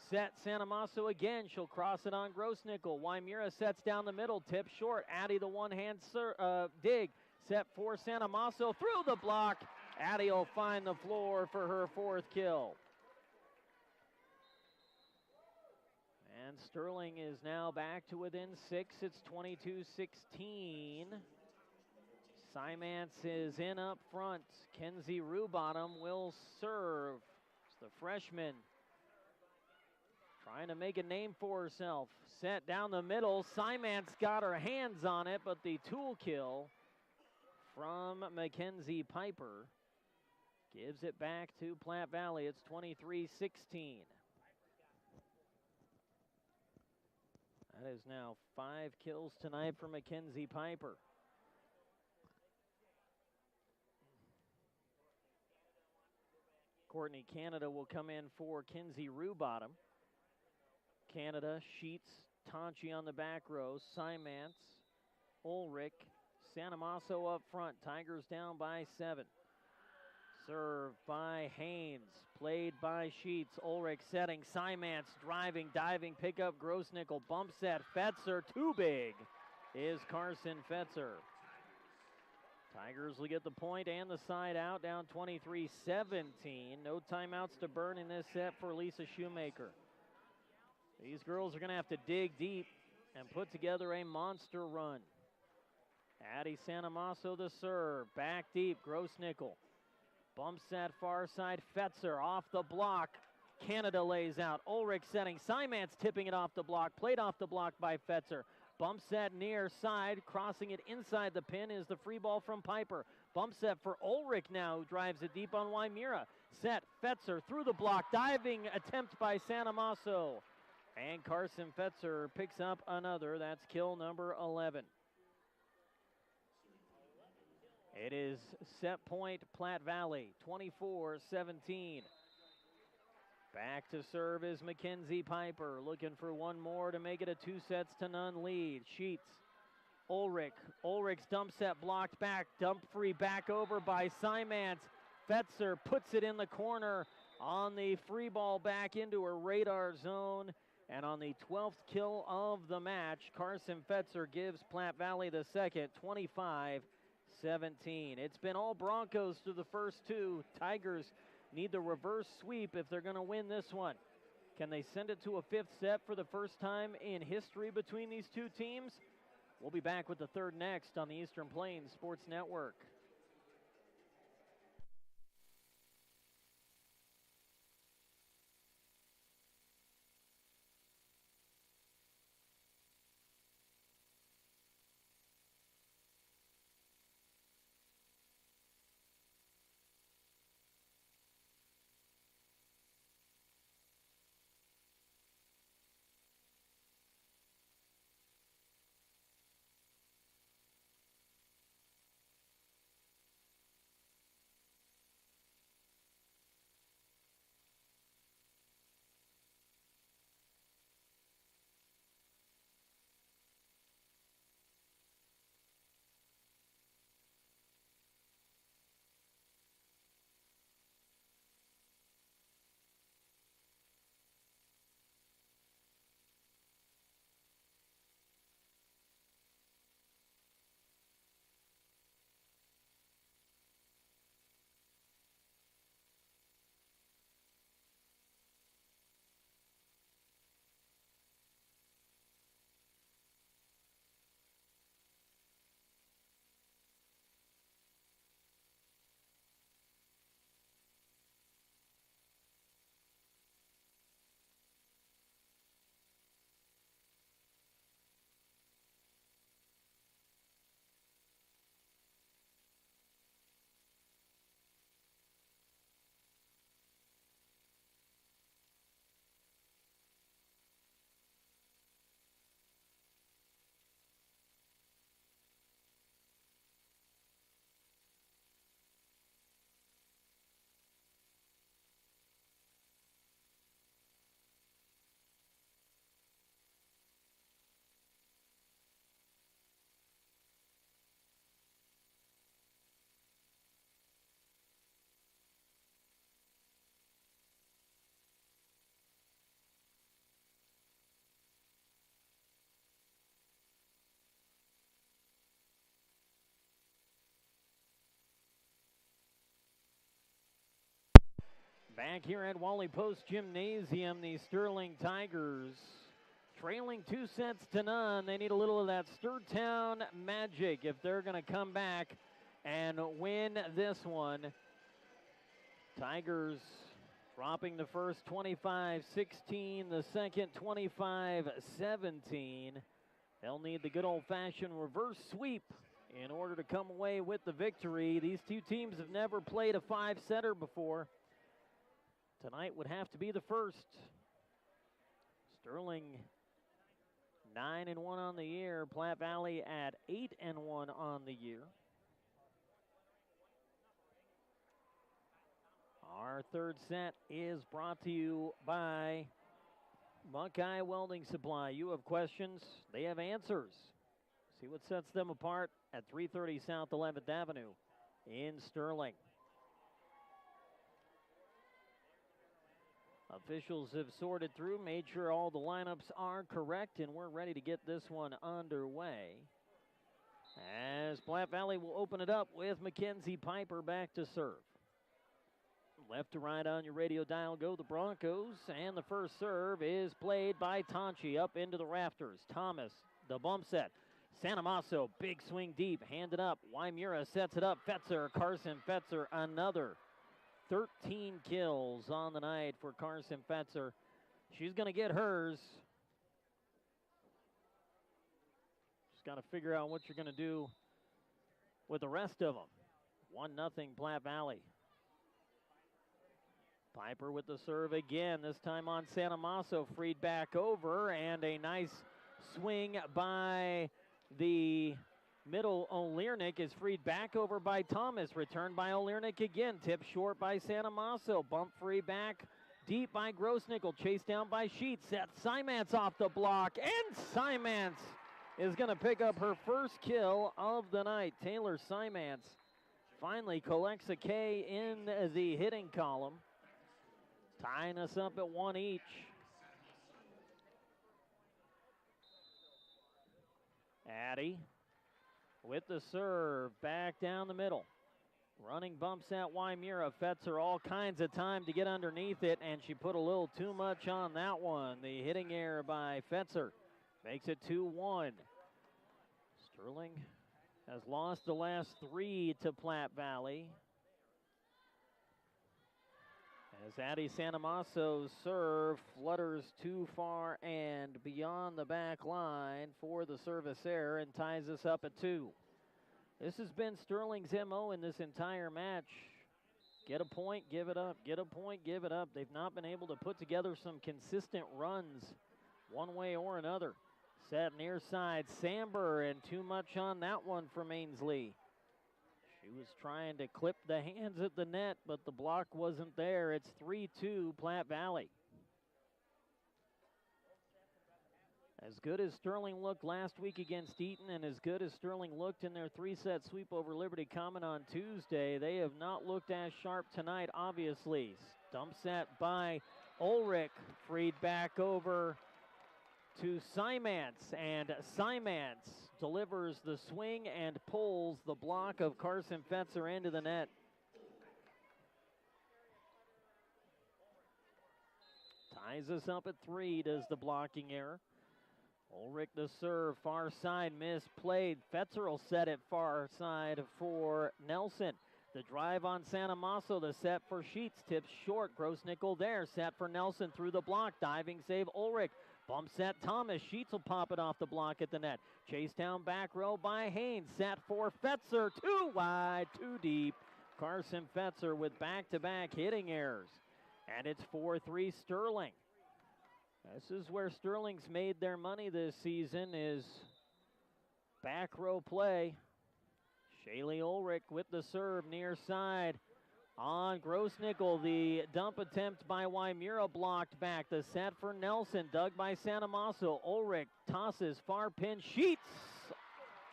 Set Sanamaso again. She'll cross it on Grossnickel. Waimura sets down the middle, tip short. Addie the one-hand dig. Set for Sanamaso through the block. Addie will find the floor for her 4th kill. And Sterling is now back to within 6. It's 22-16. Simance is in up front. Kenzie Rubottom will serve. It's the freshman trying to make a name for herself. Set down the middle. Simance got her hands on it, but the tool kill from Mackenzie Piper gives it back to Platte Valley. It's 23-16. That is now 5 kills tonight for Mackenzie Piper. Courtney Canada will come in for Kenzie Rubottom. Canada, Sheets, Tanchi on the back row, Simance, Ulrich, Sanamaso up front. Tigers down by 7. Serve by Haynes, played by Sheets. Ulrich setting, Simance driving, diving, pickup, Grossnickel, bump set, Fetzer, too big is Carson Fetzer. Tigers will get the point and the side out, down 23-17. No timeouts to burn in this set for Lisa Shoemaker. These girls are going to have to dig deep and put together a monster run. Addie Sanamaso the serve, back deep, Grossnickel. Bumps that far side, Fetzer off the block. Canada lays out, Ulrich setting, Simance tipping it off the block, played off the block by Fetzer. Bump set near side, crossing it inside the pin is the free ball from Piper. Bump set for Ulrich now, who drives it deep on Wymira. Set, Fetzer through the block, diving attempt by Sanamaso. And Carson Fetzer picks up another, that's kill number 11. It is set point Platte Valley, 24-17. Back to serve is Mackenzie Piper, looking for one more to make it a 2-0 lead. Sheets, Ulrich. Ulrich's dump set blocked back, dump free back over by Simance. Fetzer puts it in the corner on the free ball back into her radar zone. And on the 12th kill of the match, Carson Fetzer gives Platte Valley the second, 25-17. It's been all Broncos through the first two. Tigers need the reverse sweep if they're going to win this one. Can they send it to a fifth set for the first time in history between these two teams? We'll be back with the third next on the Eastern Plains Sports Network. Back here at Wally Post Gymnasium, the Sterling Tigers trailing 2-0. They need a little of that Sturtown magic if they're going to come back and win this one. Tigers dropping the first 25-16, the second 25-17. They'll need the good old-fashioned reverse sweep in order to come away with the victory. These two teams have never played a five-setter before. Tonight would have to be the first. Sterling 9-1 on the year. Platte Valley at 8-1 on the year. Our third set is brought to you by Buckeye Welding Supply. You have questions, they have answers. See what sets them apart at 330 South 11th Avenue in Sterling. Officials have sorted through, made sure all the lineups are correct, and we're ready to get this one underway. As Platte Valley will open it up with Mackenzie Piper back to serve. Left to right on your radio dial go the Broncos, and the first serve is played by Tonchi up into the rafters. Thomas, the bump set. Sanamaso, big swing deep, handed up. Waimura sets it up. Fetzer, Carson Fetzer, another 13 kills on the night for Carson Fetzer. She's going to get hers. Just got to figure out what you're going to do with the rest of them. 1-0 Platte Valley. Piper with the serve again, this time on Sanamaso, freed back over, and a nice swing by the middle. O'Learnick is freed back over by Thomas, returned by O'Learnick again, tipped short by Sanamaso, bump free back deep by Grossnickel, chased down by Sheets, set Simance off the block, and Simance is going to pick up her first kill of the night. Taylor Simance finally collects a K in the hitting column, tying us up at 1 each. Addy with the serve, back down the middle. Running bumps at Waimura. Fetzer all kinds of time to get underneath it, and she put a little too much on that one. The hitting error by Fetzer makes it 2-1. Sterling has lost the last 3 to Platte Valley. As Addie Sanamaso's serve flutters too far and beyond the back line for the service error and ties us up at 2. This has been Sterling's MO in this entire match. Get a point, give it up. Get a point, give it up. They've not been able to put together some consistent runs one way or another. Set near side, Samber, and too much on that one from Ainsley. She was trying to clip the hands at the net, but the block wasn't there. It's 3-2 Platte Valley. As good as Sterling looked last week against Eaton, and as good as Sterling looked in their 3-set sweep over Liberty Common on Tuesday, they have not looked as sharp tonight, obviously. Dump set by Ulrich, freed back over to Simance, and Simance delivers the swing and pulls the block of Carson Fetzer into the net. Ties us up at 3, does the blocking error. Ulrich the serve, far side, misplayed. Fetzer will set it far side for Nelson. The drive on Sanamaso, the set for Sheets, tips short. Grossnickel there, set for Nelson through the block. Diving save, Ulrich. Bump set Thomas. Sheets will pop it off the block at the net. Chase down back row by Haynes. Set for Fetzer. Too wide, too deep. Carson Fetzer with back-to-back hitting errors. And it's 4-3 Sterling. This is where Sterling's made their money this season, is back row play. Shaylee Ulrich with the serve near side on Grossnickel. The dump attempt by Waimura blocked back. The set for Nelson, dug by Sanamaso. Ulrich tosses far pin. Sheets.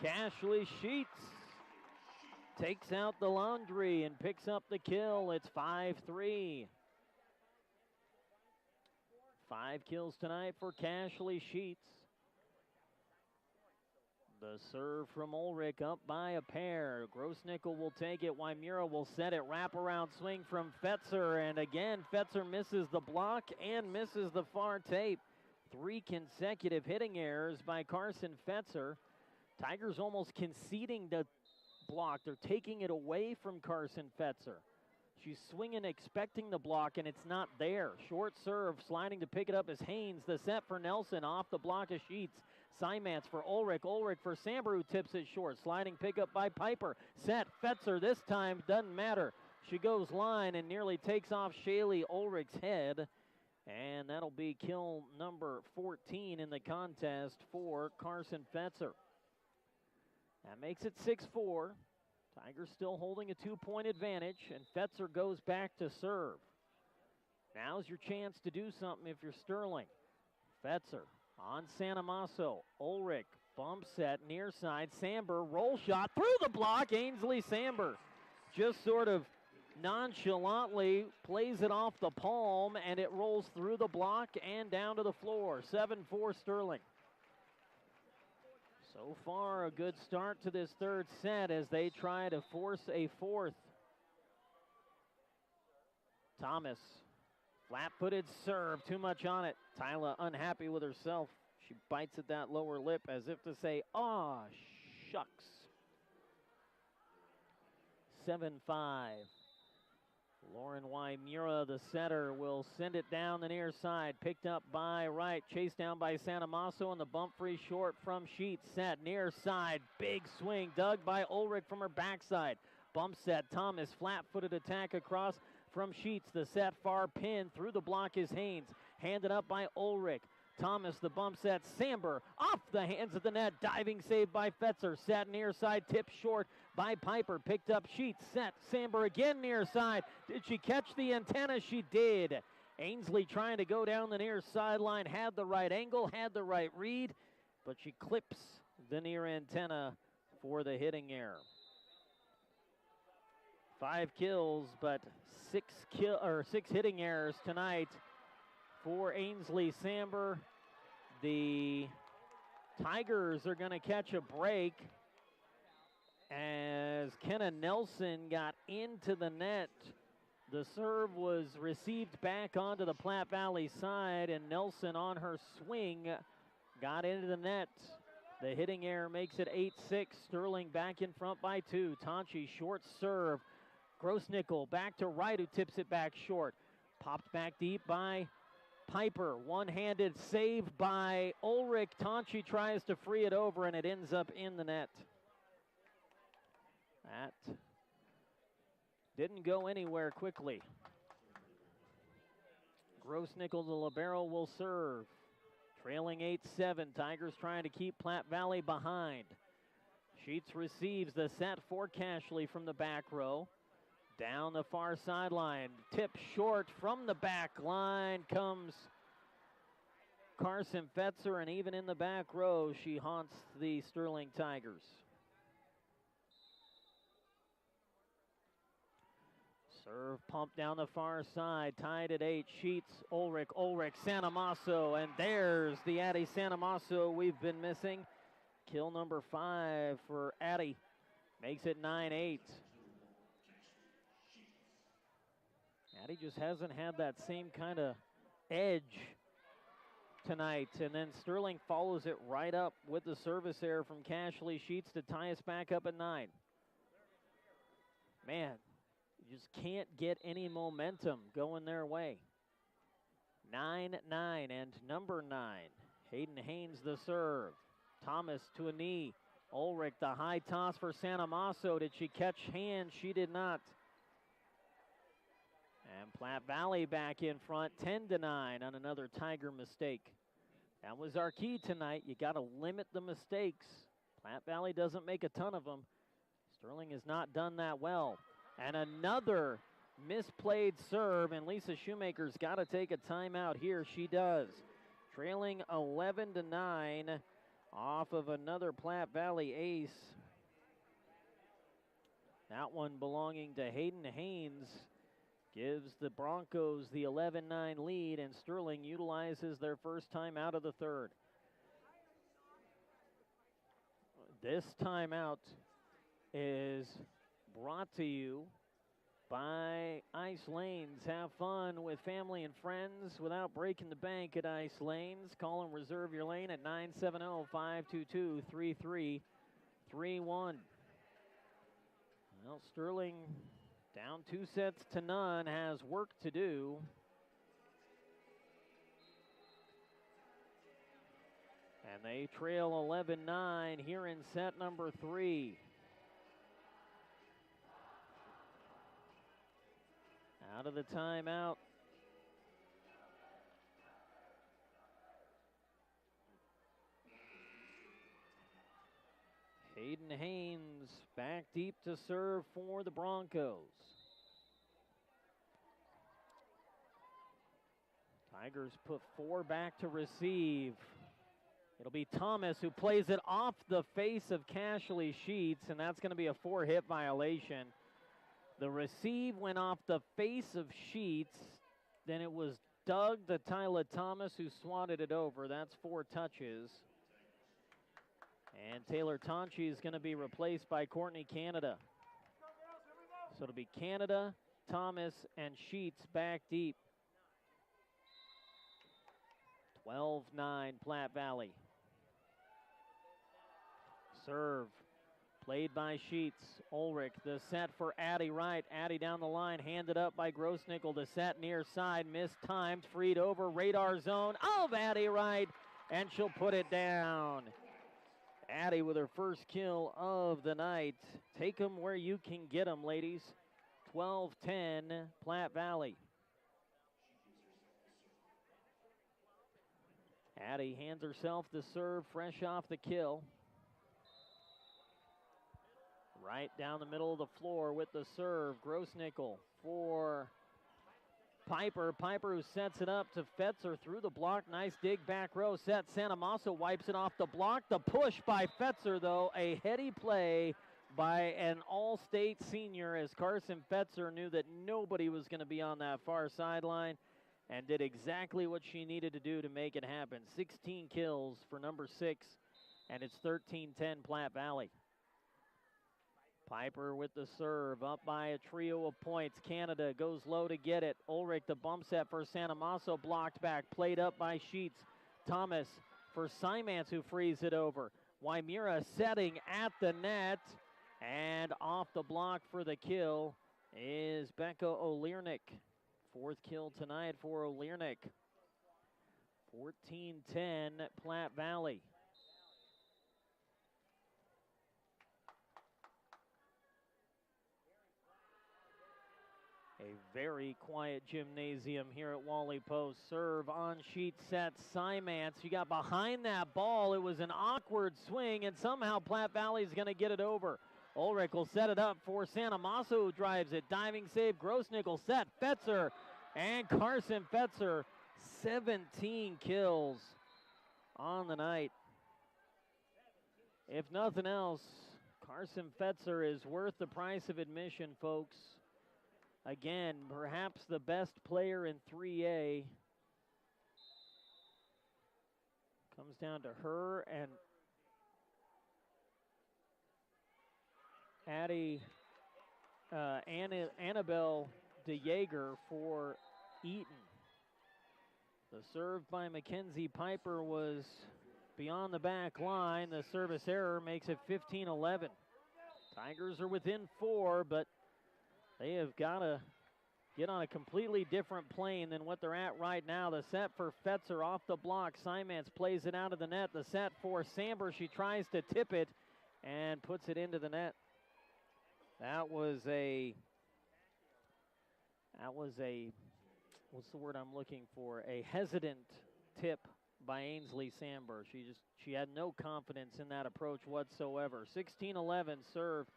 Cashley Sheets takes out the laundry and picks up the kill. It's 5-3. 5 kills tonight for Cashley Sheets. The serve from Ulrich up by a pair. Grossnickel will take it. Waimura will set it. Wraparound swing from Fetzer. And again, Fetzer misses the block and misses the far tape. 3 consecutive hitting errors by Carson Fetzer. Tigers almost conceding the block. They're taking it away from Carson Fetzer. She's swinging, expecting the block, and it's not there. Short serve, sliding to pick it up is Haynes. The set for Nelson, off the block of Sheets. Simance for Ulrich. Ulrich for Samber, who tips it short. Sliding pickup by Piper. Set, Fetzer this time, doesn't matter. She goes line and nearly takes off Shaylee Ulrich's head. And that'll be kill number 14 in the contest for Carson Fetzer. That makes it 6-4. Tigers still holding a 2-point advantage, and Fetzer goes back to serve. Now's your chance to do something if you're Sterling. Fetzer on Sanamaso. Ulrich, bump set, near side. Samber, roll shot through the block. Ainsley Samber just sort of nonchalantly plays it off the palm, and it rolls through the block and down to the floor. 7-4 Sterling. So far, a good start to this third set as they try to force a fourth. Thomas, flat-footed serve, too much on it. Tyla unhappy with herself. She bites at that lower lip as if to say, "Aw, shucks." 7-5. Lauren Wymura, the setter, will send it down the near side. Picked up by Wright, chased down by Sanamaso, and the bump free short from Sheets. Set near side, big swing, dug by Ulrich from her backside. Bump set, Thomas, flat-footed attack across from Sheets. The set far pin, through the block is Haynes. Handed up by Ulrich. Thomas, the bump set, Samber, off the hands of the net, diving save by Fetzer. Set near side, tipped short by Piper, picked up Sheets, set, Samber again near side. Did she catch the antenna? She did. Ainsley trying to go down the near sideline, had the right angle, had the right read, but she clips the near antenna for the hitting error. 5 kills, but 6 hitting errors tonight for Ainsley Samber. The Tigers are going to catch a break as Kenna Nelson got into the net. The serve was received back onto the Platte Valley side, and Nelson on her swing got into the net. The hitting error makes it 8-6. Sterling back in front by 2. Tonchi, short serve. Grossnickel back to Wright, who tips it back short. Popped back deep by Piper. One-handed save by Ulrich. Tonchi tries to free it over, and it ends up in the net. That didn't go anywhere quickly. Grossnickel, the libero, will serve. Trailing 8-7. Tigers trying to keep Platte Valley behind. Sheets receives the set for Cashley from the back row. Down the far sideline. Tip short from the back line comes Carson Fetzer, and even in the back row, she haunts the Sterling Tigers. Serve pump down the far side, tied at 8. Sheets, Ulrich, Sanamaso, and there's the Addie Sanamaso we've been missing. Kill number 5 for Addie. Makes it 9-8. Addie just hasn't had that same kind of edge tonight. And then Sterling follows it right up with the service error from Cashley Sheets to tie us back up at 9. Man, you just can't get any momentum going their way. 9-9 and number 9. Hayden Haynes the serve. Thomas to a knee. Ulrich the high toss for Sanamaso. Did she catch hand? She did not. And Platte Valley back in front, 10-9 on another Tiger mistake. That was our key tonight. You got to limit the mistakes. Platte Valley doesn't make a ton of them. Sterling has not done that well. And another misplayed serve, and Lisa Shoemaker's got to take a timeout here. She does. Trailing 11-9 off of another Platte Valley ace. That one belonging to Hayden Haynes gives the Broncos the 11-9 lead, and Sterling utilizes their first time out of the third. This timeout is brought to you by Ice Lanes. Have fun with family and friends without breaking the bank at Ice Lanes. Call and reserve your lane at 970-522-3331. Well, Sterling down 2-0, has work to do. And they trail 11-9 here in set number 3. Out of the timeout. Hayden Haynes back deep to serve for the Broncos. Tigers put 4 back to receive. It'll be Thomas who plays it off the face of Cashley Sheets, and that's going to be a 4-hit violation. The receive went off the face of Sheets. Then it was Doug the Tyler Thomas who swatted it over. That's 4 touches. And Taylor Tonchi is going to be replaced by Courtney Canada. So it'll be Canada, Thomas, and Sheets back deep. 12-9 Platte Valley. Serve. Played by Sheets. Ulrich, the set for Addie Wright. Addie down the line, handed up by Grossnickel. The set near side, mistimed, freed over, radar zone of Addie Wright, and she'll put it down. Addie with her first kill of the night. Take them where you can get them, ladies. 12-10, Platte Valley. Addie hands herself the serve, fresh off the kill. Right down the middle of the floor with the serve. Grossnickel for Piper. Piper who sets it up to Fetzer through the block. Nice dig back row. Set. Sanamaso wipes it off the block. The push by Fetzer, though. A heady play by an all-state senior as Carson Fetzer knew that nobody was going to be on that far sideline and did exactly what she needed to do to make it happen. 16 kills for number 6, and it's 13-10 Platte Valley. Piper with the serve, up by a trio of points. Canada goes low to get it. Ulrich, the bump set for Sanamaso, blocked back, played up by Sheets. Thomas for Simance, who frees it over. Wymira setting at the net, and off the block for the kill is Becca O'Learnick. 4th kill tonight for O'Learnick. 14-10 Platte Valley. A very quiet gymnasium here at Wally Post. Serve on Sheet set. Simance, you got behind that ball. It was an awkward swing, and somehow Platte Valley is going to get it over. Ulrich will set it up for Sanamaso, who drives it. Diving save. Grossnickel set. Fetzer and Carson Fetzer. 17 kills on the night. If nothing else, Carson Fetzer is worth the price of admission, folks. Again, perhaps the best player in 3A. Comes down to her and Annabelle DeJager for Eaton. The serve by Mackenzie Piper was beyond the back line. The service error makes it 15-11. Tigers are within 4, but they have got to get on a completely different plane than what they're at right now. The set for Fetzer off the block. Simance plays it out of the net. The set for Samber. She tries to tip it and puts it into the net. That was a, what's the word I'm looking for? A hesitant tip by Ainsley Samber. She had no confidence in that approach whatsoever. 16-11 serve.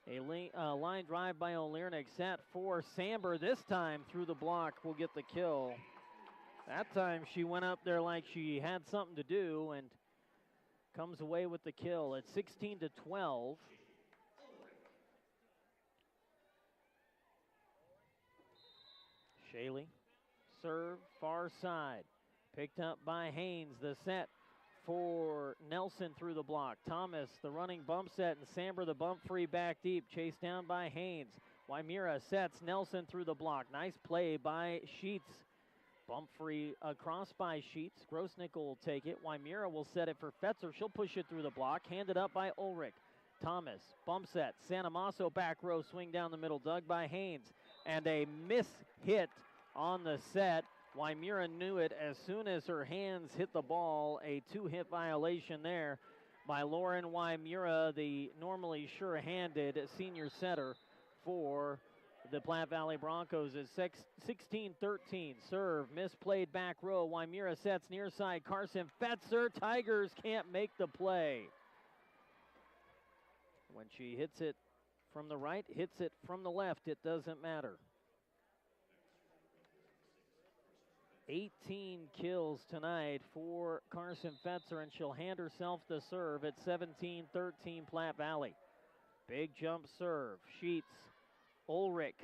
A line drive by O'Learnick, set for Samber. This time through the block will get the kill. That time she went up there like she had something to do and comes away with the kill. It's 16-12. Shaley, serve, far side. Picked up by Haynes, the set for Nelson through the block. Thomas, the running bump set, and Samber, the bump free back deep. Chased down by Haynes. Wymira sets Nelson through the block. Nice play by Sheets. Bump free across by Sheets. Grossnickel will take it. Wymira will set it for Fetzer. She'll push it through the block. Handed up by Ulrich. Thomas, bump set. Sanamaso back row, swing down the middle. Dug by Haynes. And a miss hit on the set. Wymira knew it as soon as her hands hit the ball. A 2-hit violation there by Lauren Wymira, the normally sure-handed senior setter for the Platte Valley Broncos. Is 16-13. Serve, misplayed back row. Wymira sets near side. Carson Fetzer. Tigers can't make the play. When she hits it from the right, hits it from the left, it doesn't matter. 18 kills tonight for Carson Fetzer, and she'll hand herself the serve at 17-13 Platte Valley. Big jump serve. Sheets, Ulrich.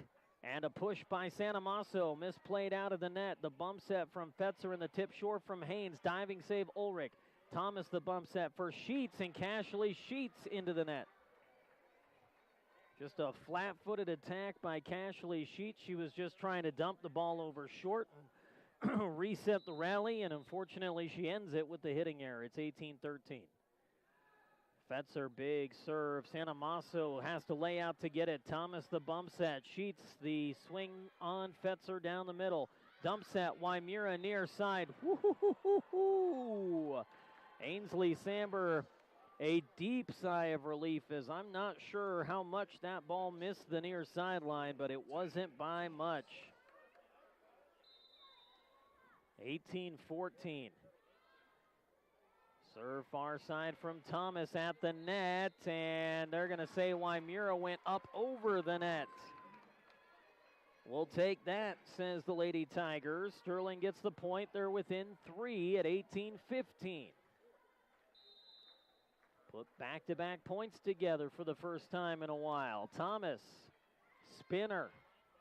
And a push by Santa Maso, misplayed out of the net. The bump set from Fetzer and the tip short from Haynes. Diving save Ulrich. Thomas the bump set for Sheets, and Cashley Sheets into the net. Just a flat-footed attack by Cashley Sheets. She was just trying to dump the ball over short and reset the rally, and unfortunately she ends it with the hitting error. It's 18-13. Fetzer, big serve. Santa Maso has to lay out to get it. Thomas the bump set. Sheets the swing on Fetzer down the middle. Dump set, Wymura near side. Woo-hoo-hoo-hoo-hoo. Ainsley Samber, a deep sigh of relief, as I'm not sure how much that ball missed the near sideline, but it wasn't by much. 18-14. Serve far side from Thomas at the net, and they're going to say Wymura went up over the net. We'll take that, says the Lady Tigers. Sterling gets the point. They're within 3 at 18-15. Put back-to-back points together for the first time in a while. Thomas, spinner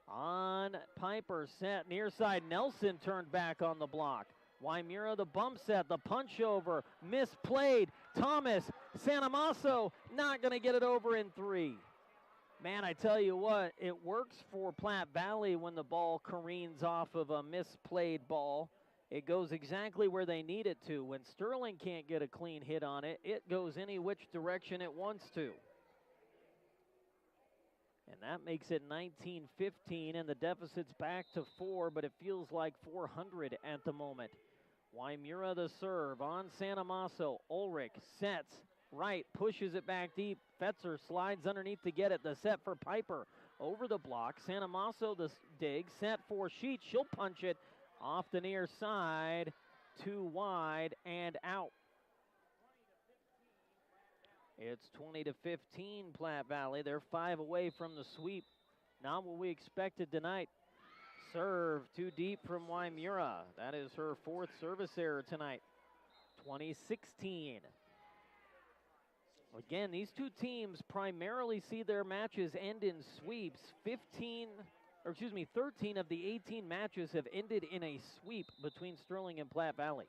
on Piper, set near side. Nelson turned back on the block. Wymura the bump set, the punch over, misplayed. Thomas, Santa Maso, not going to get it over in 3. Man, I tell you what, it works for Platte Valley when the ball careens off of a misplayed ball. It goes exactly where they need it to. When Sterling can't get a clean hit on it, it goes any which direction it wants to. And that makes it 19-15, and the deficit's back to 4, but it feels like 400 at the moment. Wymura the serve on Santa Maso. Ulrich sets right, pushes it back deep. Fetzer slides underneath to get it. The set for Piper over the block. Santa Maso the dig, set for Sheets. She'll punch it off the near side, too wide and out. It's 20-15 Platte Valley. They're 5 away from the sweep. Not what we expected tonight. Serve too deep from Wymura. That is her 4th service error tonight. 20-16. Again, these two teams primarily see their matches end in sweeps. 13 of the 18 matches have ended in a sweep between Sterling and Platte Valley.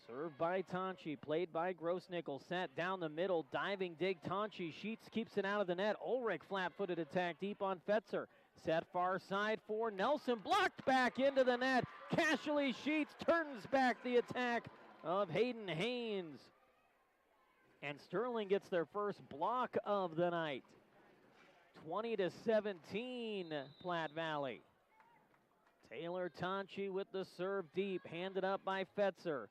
Served by Tonchi, played by Grossnickel, set down the middle, diving dig Tonchi. Sheets keeps it out of the net. Ulrich flat-footed attack deep on Fetzer. Set far side for Nelson, blocked back into the net. Cashley Sheets turns back the attack of Hayden Haynes. And Sterling gets their first block of the night. 20-17 Platte Valley. Taylor Tonchi with the serve deep, handed up by Fetzer.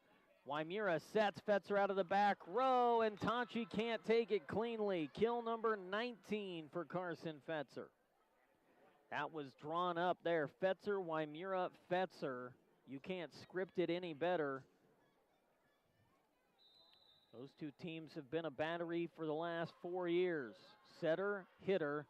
Wymura sets Fetzer out of the back row, and Tonchi can't take it cleanly. Kill number 19 for Carson Fetzer. That was drawn up there. Fetzer, Wymura, Fetzer. You can't script it any better. Those two teams have been a battery for the last 4 years. Setter, hitter,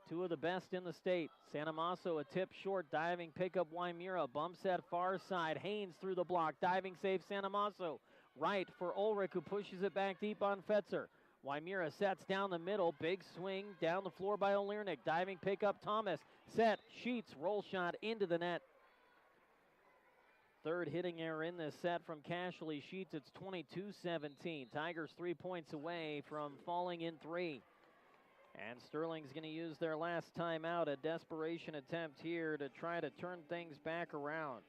two of the best in the state. Santa Maso, a tip short, diving pickup Wymura. Bump set far side. Haynes through the block. Diving save Santa Maso. Right for Ulrich, who pushes it back deep on Fetzer. Wymura sets down the middle. Big swing down the floor by Oliernik. Diving pickup Thomas. Set, Sheets, roll shot into the net. Third hitting error in this set from Cashley Sheets. It's 22-17. Tigers 3 points away from falling in 3. And Sterling's going to use their last timeout, a desperation attempt here to try to turn things back around.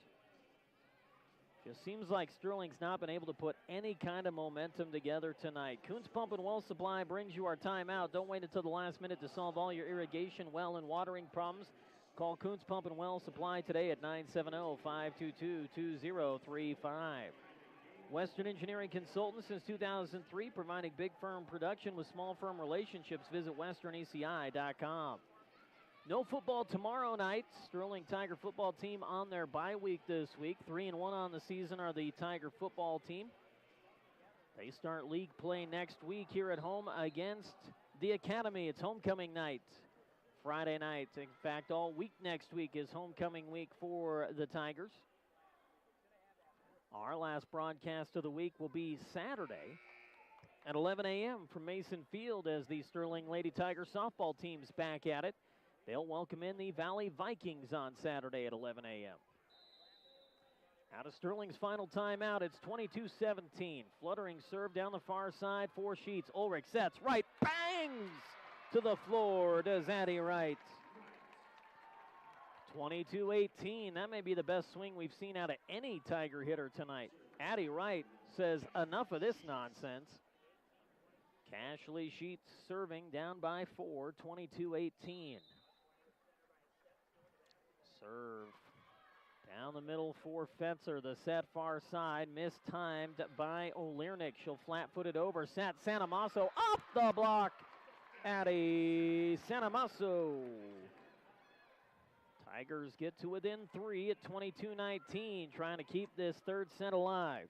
Just seems like Sterling's not been able to put any kind of momentum together tonight. Kuntz Pump and Well Supply brings you our timeout. Don't wait until the last minute to solve all your irrigation, well, and watering problems. Call Kuntz Pump and Well Supply today at 970-522-2035. Western Engineering Consultants since 2003, providing big firm production with small firm relationships. Visit westerneci.com. No football tomorrow night. Sterling Tiger football team on their bye week this week. 3-1 on the season are the Tiger football team. They start league play next week here at home against the Academy. It's homecoming night. Friday night. In fact, all week next week is homecoming week for the Tigers. Our last broadcast of the week will be Saturday at 11 a.m. from Mason Field as the Sterling Lady Tiger softball team's back at it. They'll welcome in the Valley Vikings on Saturday at 11 a.m. Out of Sterling's final timeout, it's 22-17. Fluttering serve down the far side for Sheets. Ulrich sets right, bangs to the floor. Does Addie Wright. 22-18. That may be the best swing we've seen out of any Tiger hitter tonight. Addie Wright says, enough of this nonsense. Cashley Sheets serving down by 4, 22-18. Serve down the middle for Fetzer. The set far side, mistimed by O'Learnick. She'll flat-foot it over. Set Sanamasso off the block. Addie Sanamasso. Tigers get to within 3 at 22-19, trying to keep this third set alive.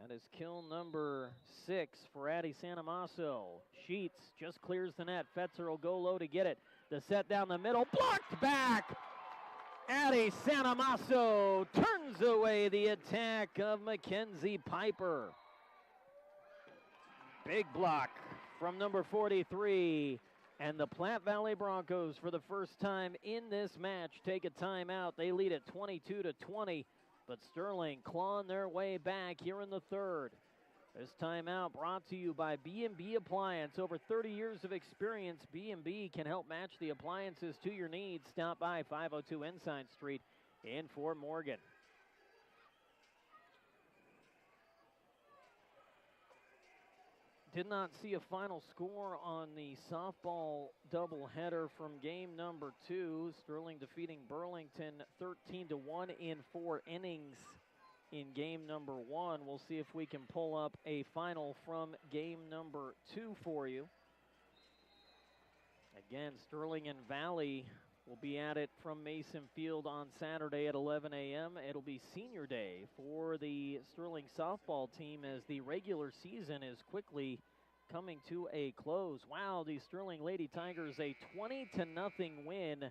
That is kill number 6 for Addie Sanamasso. Sheets just clears the net. Fetzer will go low to get it. The set down the middle, blocked back. Addie Sanamasso turns away the attack of Mackenzie Piper. Big block from number 43. And the Platte Valley Broncos, for the first time in this match, take a timeout. They lead at 22-20, but Sterling clawing their way back here in the third. This timeout brought to you by B&B Appliance. Over 30 years of experience, B&B can help match the appliances to your needs. Stop by 502 Ensign Street in Fort Morgan. Did not see a final score on the softball doubleheader from game number 2. Sterling defeating Burlington 13-1 in 4 innings in game number 1. We'll see if we can pull up a final from game number 2 for you. Again, Sterling and Valley will be at it from Mason Field on Saturday at 11 a.m. It'll be senior day for the Sterling softball team as the regular season is quickly coming to a close. Wow, the Sterling Lady Tigers, a 20-0 win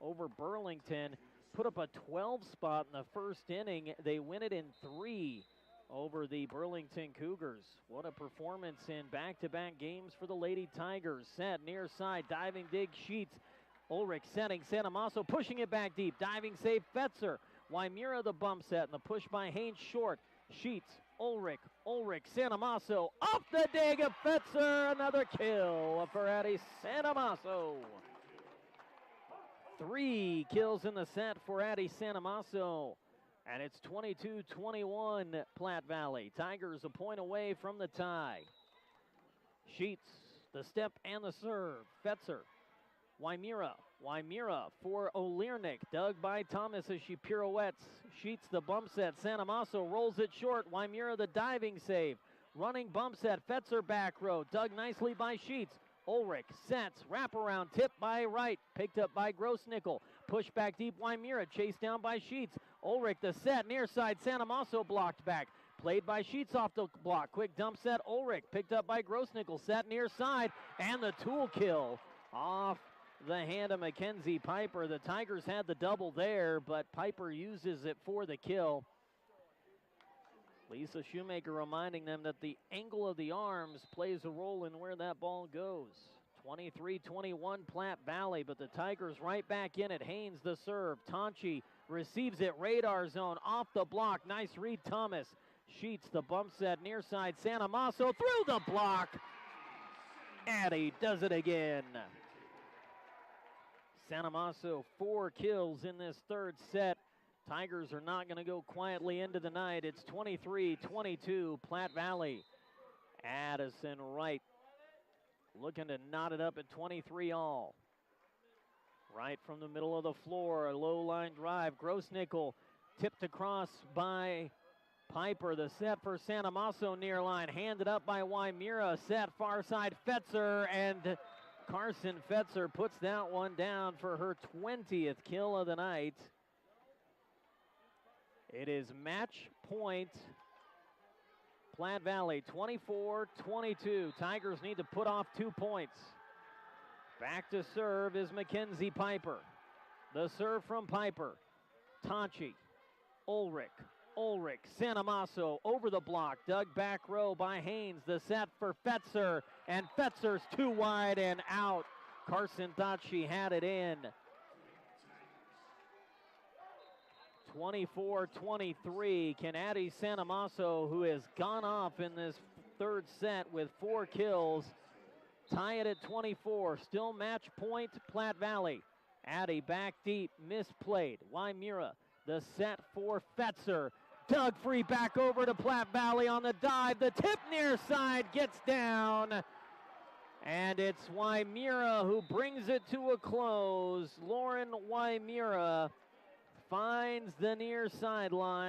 over Burlington. Put up a 12 spot in the first inning. They win it in 3 over the Burlington Cougars. What a performance in back-to-back games for the Lady Tigers. Set near side, diving dig Sheets. Ulrich setting, Sanamasso pushing it back deep. Diving save, Fetzer. Wymira the bump set, and the push by Haynes short. Sheets, Ulrich, Sanamasso. Off the dig of Fetzer. Another kill for Addie Sanamasso. 3 kills in the set for Addie Sanamasso. And it's 22-21 Platte Valley. Tigers a point away from the tie. Sheets, the step and the serve. Fetzer. Wymira for O'Learnick. Dug by Thomas as she pirouettes. Sheets the bump set. Sanamasso rolls it short. Wymira the diving save. Running bump set. Fetzer back row. Dug nicely by Sheets. Ulrich sets. Wraparound tip by Wright. Picked up by Grossnickel. Push back deep. Wymira chased down by Sheets. Ulrich the set. Near side. Sanamasso blocked back. Played by Sheets off the block. Quick dump set. Ulrich picked up by Grossnickel. Set near side. And the tool kill off the hand of Mackenzie Piper. The Tigers had the double there, but Piper uses it for the kill. Lisa Shoemaker reminding them that the angle of the arms plays a role in where that ball goes. 23-21 Platte Valley, but the Tigers right back in it. Haynes the serve. Tonchi receives it. Radar zone off the block. Nice read, Thomas. Sheets the bump set near side. Sanamasso through the block. Addie does it again. Sanamasso 4 kills in this third set. Tigers are not going to go quietly into the night. It's 23-22 Platte Valley. Addison Wright looking to knot it up at 23 all. Right from the middle of the floor, a low line drive. Grossnickel tipped across by Piper. The set for Sanamasso near line. Handed up by Wymira. Set far side Fetzer, and Carson Fetzer puts that one down for her 20th kill of the night. It is match point. Platte Valley 24-22. Tigers need to put off 2 points. Back to serve is Mackenzie Piper. The serve from Piper. Tonchi, Ulrich, Sanamasso over the block. Dug back row by Haynes. The set for Fetzer, and Fetzer's too wide and out. Carson thought she had it in. 24-23. Can Addie Sanamaso, who has gone off in this third set with 4 kills, tie it at 24. Still match point, Platte Valley. Addie back deep, misplayed. Waimura, the set for Fetzer. Dug free back over to Platte Valley on the dive. The tip near side gets down. And it's Waimura who brings it to a close. Lauren Waimura finds the near sideline.